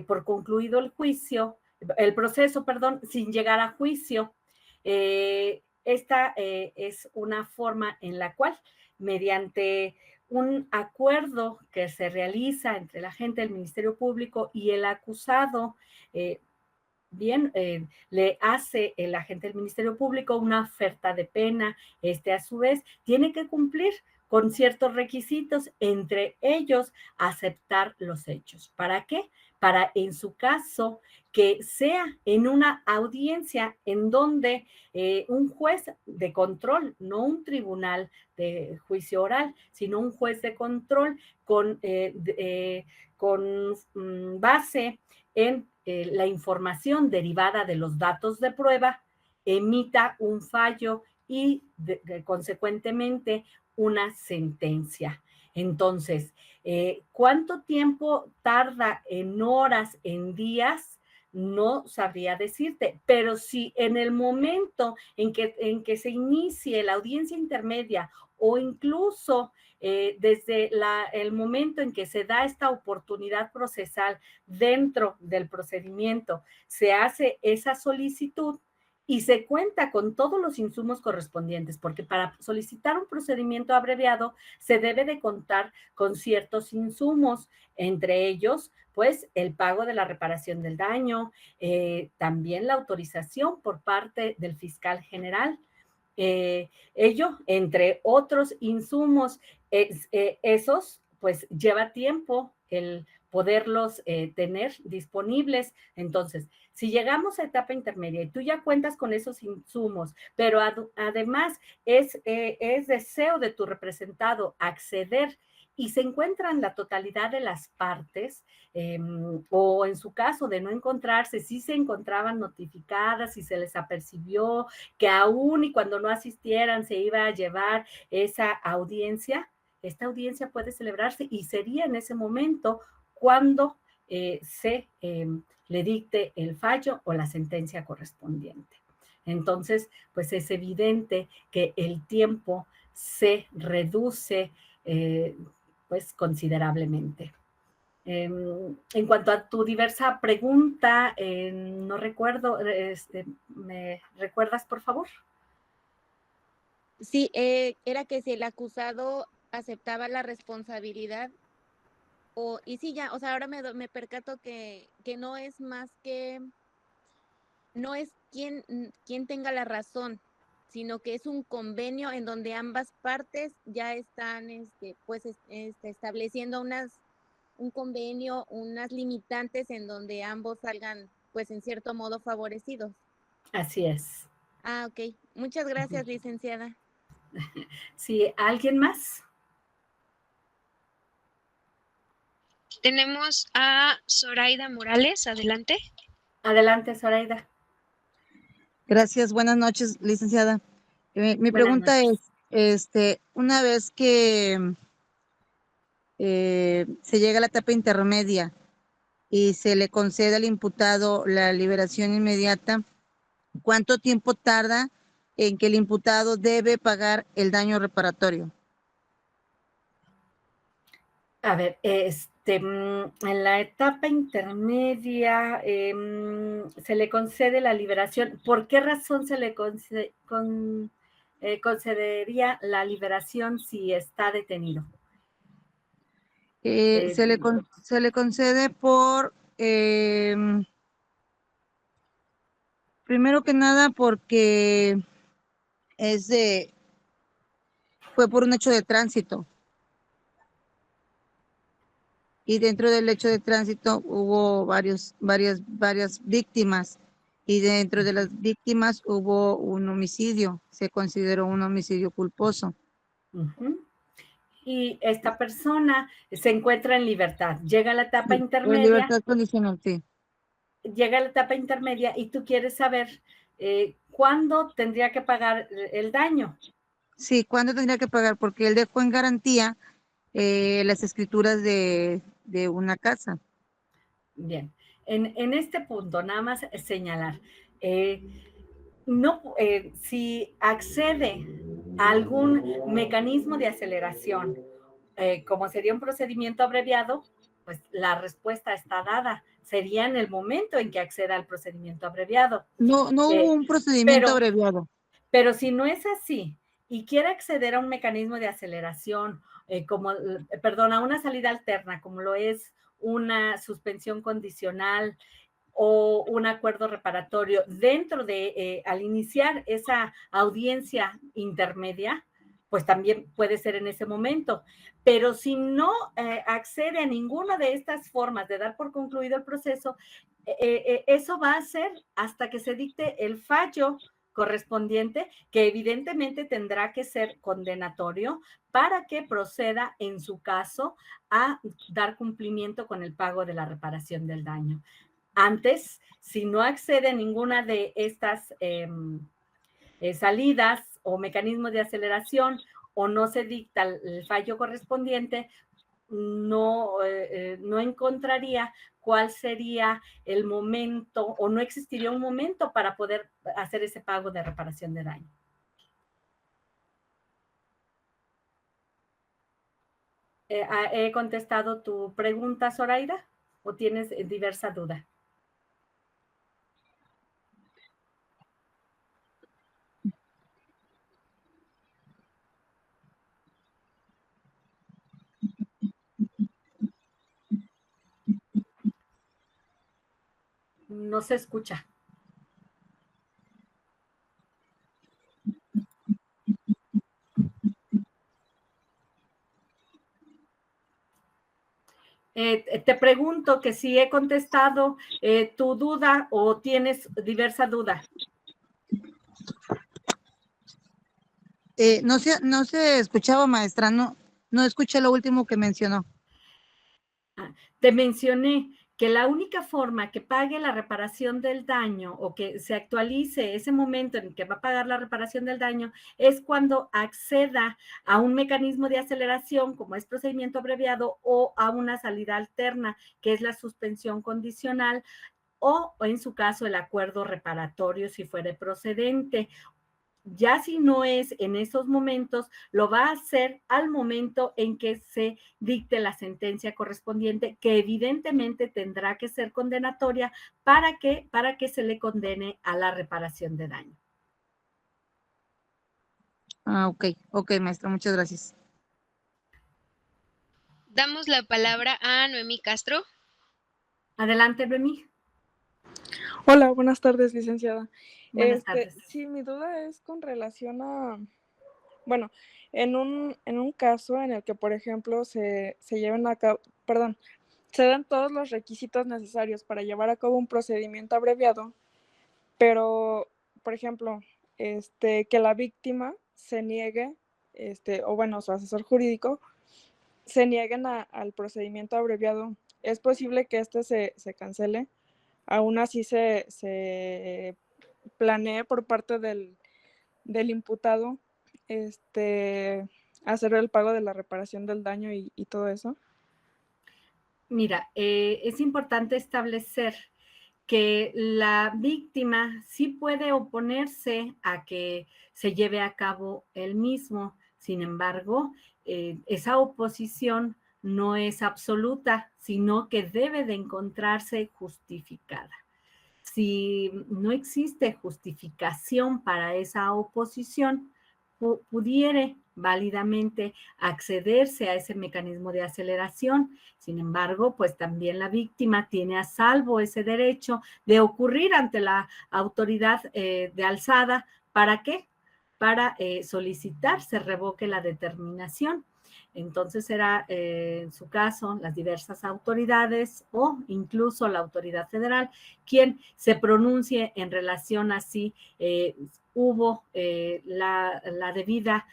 por concluido el proceso, perdón, sin llegar a juicio. Esta es una forma en la cual, mediante un acuerdo que se realiza entre la agente del Ministerio Público y el acusado, bien, le hace el agente del Ministerio Público una oferta de pena, a su vez tiene que cumplir con ciertos requisitos, entre ellos aceptar los hechos. ¿Para qué? Para, en su caso, que sea en una audiencia en donde un juez de control, no un tribunal de juicio oral, sino un juez de control con base en la información derivada de los datos de prueba, emita un fallo y consecuentemente una sentencia. Entonces, ¿cuánto tiempo tarda en horas, en días? No sabría decirte, pero si en el momento en que se inicie la audiencia intermedia o incluso desde el momento en que se da esta oportunidad procesal dentro del procedimiento, se hace esa solicitud y se cuenta con todos los insumos correspondientes, porque para solicitar un procedimiento abreviado se debe de contar con ciertos insumos, entre ellos, pues, el pago de la reparación del daño, también la autorización por parte del fiscal general, ello, entre otros insumos, esos, pues, lleva tiempo el poderlos tener disponibles. Entonces, si llegamos a etapa intermedia y tú ya cuentas con esos insumos, pero además es deseo de tu representado acceder y se encuentran la totalidad de las partes, o en su caso de no encontrarse, si se encontraban notificadas, si se les apercibió que aún y cuando no asistieran se iba a llevar esa audiencia, esta audiencia puede celebrarse y sería en ese momento cuando le dicte el fallo o la sentencia correspondiente. Entonces, pues es evidente que el tiempo se reduce pues considerablemente. En cuanto a tu diversa pregunta, no recuerdo, ¿me recuerdas, por favor? Sí, era que si el acusado aceptaba la responsabilidad y sí, ya, o sea, ahora me percato que no es más que, no es quien tenga la razón, sino que es un convenio en donde ambas partes ya están, pues, estableciendo un convenio, unas limitantes en donde ambos salgan, pues, en cierto modo favorecidos. Así es. Ah, ok. Muchas gracias, licenciada. Sí, ¿alguien más? Tenemos a Zoraida Morales, adelante. Adelante, Zoraida. Gracias, buenas noches, licenciada. Mi Buenas pregunta noches. es, una vez que se llega a la etapa intermedia y se le concede al imputado la liberación inmediata, ¿cuánto tiempo tarda en que el imputado debe pagar el daño reparatorio? A ver, en la etapa intermedia se le concede la liberación. ¿Por qué razón se le concedería la liberación si está detenido? Se le concede por, primero que nada, porque fue por un hecho de tránsito. Y dentro del hecho de tránsito hubo varias víctimas, y dentro de las víctimas hubo un homicidio, se consideró un homicidio culposo. Uh-huh. Y esta persona se encuentra en libertad, llega a la etapa En intermedia. libertad condicional, sí. Llega a la etapa intermedia y tú quieres saber cuándo tendría que pagar el daño. Sí, ¿cuándo tendría que pagar? Porque él dejó en garantía las escrituras de una casa. Bien, en este punto, nada más señalar, si accede a algún mecanismo de aceleración, como sería un procedimiento abreviado, pues la respuesta está dada. Sería en el momento en que acceda al procedimiento abreviado. No hubo un procedimiento abreviado. Pero si no es así y quiere acceder a un mecanismo de aceleración, a una salida alterna, como lo es una suspensión condicional, o un acuerdo reparatorio dentro de, al iniciar esa audiencia intermedia, pues también puede ser en ese momento. Pero si no accede a ninguna de estas formas de dar por concluido el proceso, eso va a ser hasta que se dicte el fallo correspondiente, que evidentemente tendrá que ser condenatorio para que proceda en su caso a dar cumplimiento con el pago de la reparación del daño. Antes, si no accede a ninguna de estas salidas o mecanismos de aceleración o no se dicta el fallo correspondiente, no encontraría cuál sería el momento o no existiría un momento para poder hacer ese pago de reparación de daño. ¿He contestado tu pregunta, Zoraida? ¿O tienes diversa duda? No se escucha. Te pregunto que si he contestado tu duda o tienes diversa duda. No se escuchaba, maestra, no escuché lo último que mencionó. Te mencioné que la única forma que pague la reparación del daño o que se actualice ese momento en que va a pagar la reparación del daño es cuando acceda a un mecanismo de aceleración, como es procedimiento abreviado, o a una salida alterna, que es la suspensión condicional, o en su caso el acuerdo reparatorio si fuere procedente. Ya si no es en esos momentos, lo va a hacer al momento en que se dicte la sentencia correspondiente, que evidentemente tendrá que ser condenatoria para que se le condene a la reparación de daño. Ok, maestra, muchas gracias. Damos la palabra a Noemí Castro. Adelante, Noemí. Hola, buenas tardes, licenciada. Buenas tardes. Sí, mi duda es con relación a, bueno, en un caso en el que, por ejemplo, se lleven a cabo, perdón, se dan todos los requisitos necesarios para llevar a cabo un procedimiento abreviado, pero, por ejemplo, que la víctima se niegue, o bueno, su asesor jurídico, se nieguen al procedimiento abreviado, ¿es posible que se cancele? Aún así se planee por parte del imputado hacer el pago de la reparación del daño y todo eso. Mira, es importante establecer que la víctima sí puede oponerse a que se lleve a cabo el mismo. Sin embargo, esa oposición no es absoluta, sino que debe de encontrarse justificada. Si no existe justificación para esa oposición, pudiere válidamente accederse a ese mecanismo de aceleración. Sin embargo, pues también la víctima tiene a salvo ese derecho de ocurrir ante la autoridad de alzada. ¿Para qué? Para solicitar se revoque la determinación. Entonces será en su caso las diversas autoridades o incluso la autoridad federal quien se pronuncie en relación a si hubo la debida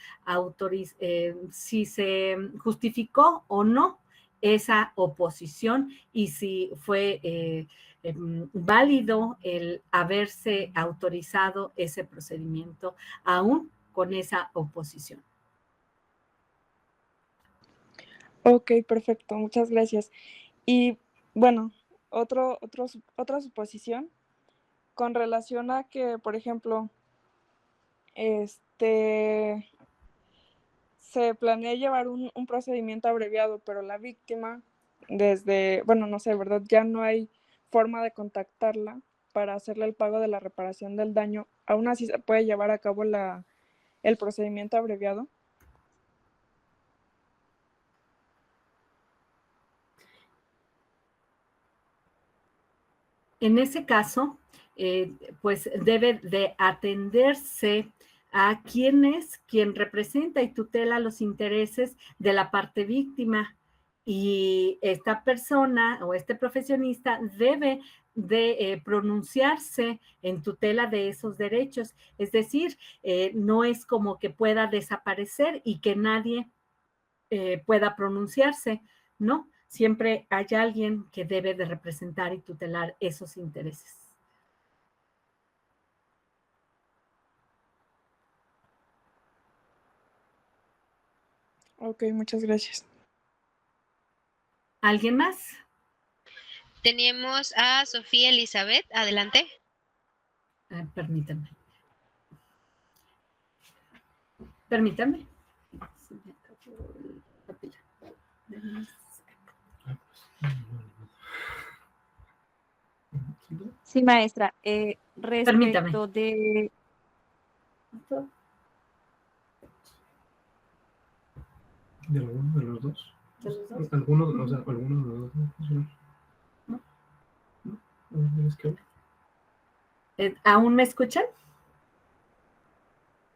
si se justificó o no esa oposición y si fue válido el haberse autorizado ese procedimiento aún con esa oposición. Ok, perfecto, muchas gracias. Y bueno, otra suposición con relación a que, por ejemplo, se planea llevar un procedimiento abreviado, pero la víctima, bueno, no sé, ¿verdad? Ya no hay forma de contactarla para hacerle el pago de la reparación del daño. ¿Aún así se puede llevar a cabo el procedimiento abreviado? En ese caso, pues debe de atenderse a quien representa y tutela los intereses de la parte víctima. Y esta persona o este profesionista debe de pronunciarse en tutela de esos derechos. Es decir, no es como que pueda desaparecer y que nadie pueda pronunciarse, ¿no? Siempre hay alguien que debe de representar y tutelar esos intereses. Ok, muchas gracias. ¿Alguien más? Tenemos a Sofía Elizabeth. Adelante. Permítanme. Permítanme. Sí, maestra. Permítame. Respecto de... ¿De alguno de los dos? ¿De los dos? ¿Alguno, o sea, alguno de los dos? ¿No? ¿No tienes que hablar? ¿Aún me escuchan?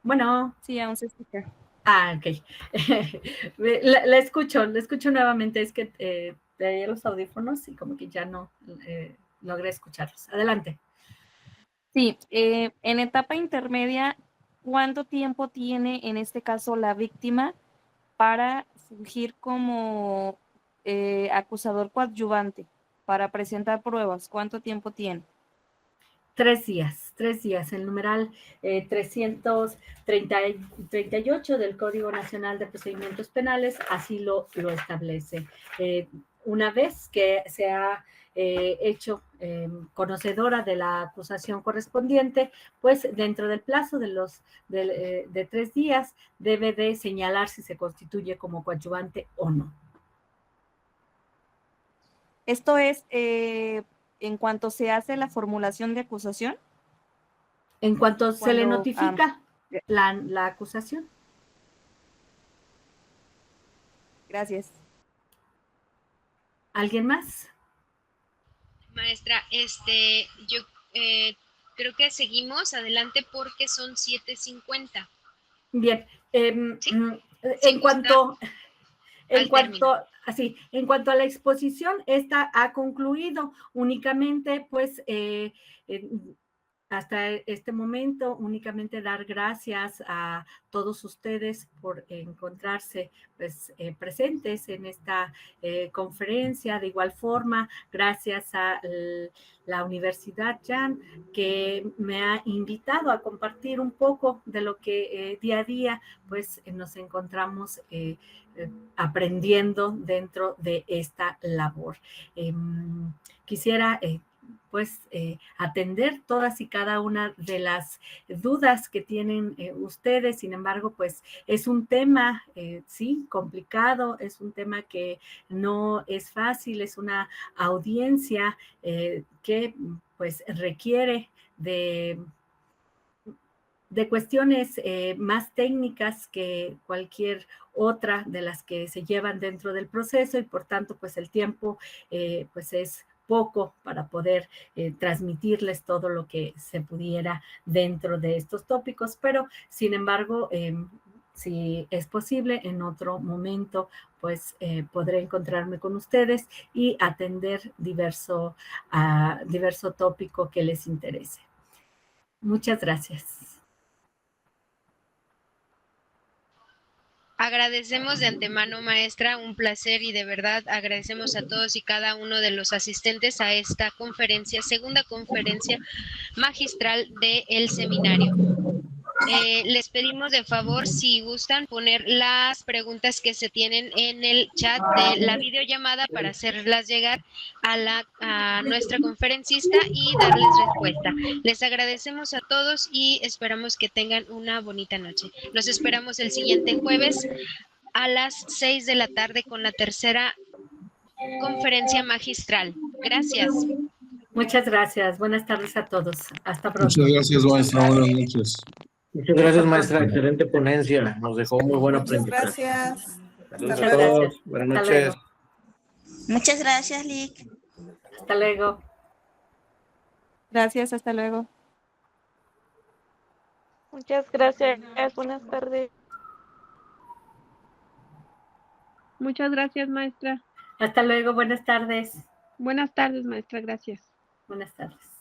Bueno. Sí, aún se escucha. Ah, ok. La escucho nuevamente. Es que traía los audífonos y como que ya no logré escucharlos. Adelante. Sí, en etapa intermedia, ¿cuánto tiempo tiene en este caso la víctima para fungir como acusador coadyuvante, para presentar pruebas? ¿Cuánto tiempo tiene? 3 días. El numeral 338 del Código Nacional de Procedimientos Penales así lo establece. Una vez que se ha hecho conocedora de la acusación correspondiente, pues dentro del plazo de 3 días debe de señalar si se constituye como coadyuvante o no. Esto es en cuanto se hace la formulación de acusación. En cuanto se le notifica la acusación. Gracias. ¿Alguien más? Maestra, yo creo que seguimos adelante porque son 7:50. Bien. ¿Sí? En cuanto a la exposición, esta ha concluido. Únicamente, pues, hasta este momento, únicamente dar gracias a todos ustedes por encontrarse pues, presentes en esta conferencia. De igual forma, gracias a la Universidad Jan, que me ha invitado a compartir un poco de lo que día a día pues, nos encontramos aprendiendo dentro de esta labor. Quisiera pues atender todas y cada una de las dudas que tienen ustedes. Sin embargo, pues es un tema, sí, complicado, es un tema que no es fácil, es una audiencia que pues requiere de cuestiones más técnicas que cualquier otra de las que se llevan dentro del proceso y por tanto pues el tiempo pues es poco para poder transmitirles todo lo que se pudiera dentro de estos tópicos, pero sin embargo si es posible en otro momento pues podré encontrarme con ustedes y atender diverso tópico que les interese. Muchas gracias. Agradecemos de antemano, maestra, un placer y de verdad agradecemos a todos y cada uno de los asistentes a esta conferencia, segunda conferencia magistral del seminario. Les pedimos de favor, si gustan, poner las preguntas que se tienen en el chat de la videollamada para hacerlas llegar a nuestra conferencista y darles respuesta. Les agradecemos a todos y esperamos que tengan una bonita noche. Los esperamos el siguiente jueves a las 6 de la tarde con la tercera conferencia magistral. Gracias. Muchas gracias. Buenas tardes a todos. Hasta pronto. Muchas gracias, maestra. Buenas noches. Muchas gracias, maestra. Excelente ponencia. Nos dejó muy buen aprendizaje. Muchas gracias. Saludos a todos. Buenas noches. Muchas gracias, Lick. Hasta luego. Gracias, hasta luego. Muchas gracias. Buenas tardes. Muchas gracias, maestra. Hasta luego, buenas tardes. Buenas tardes, maestra, gracias. Buenas tardes.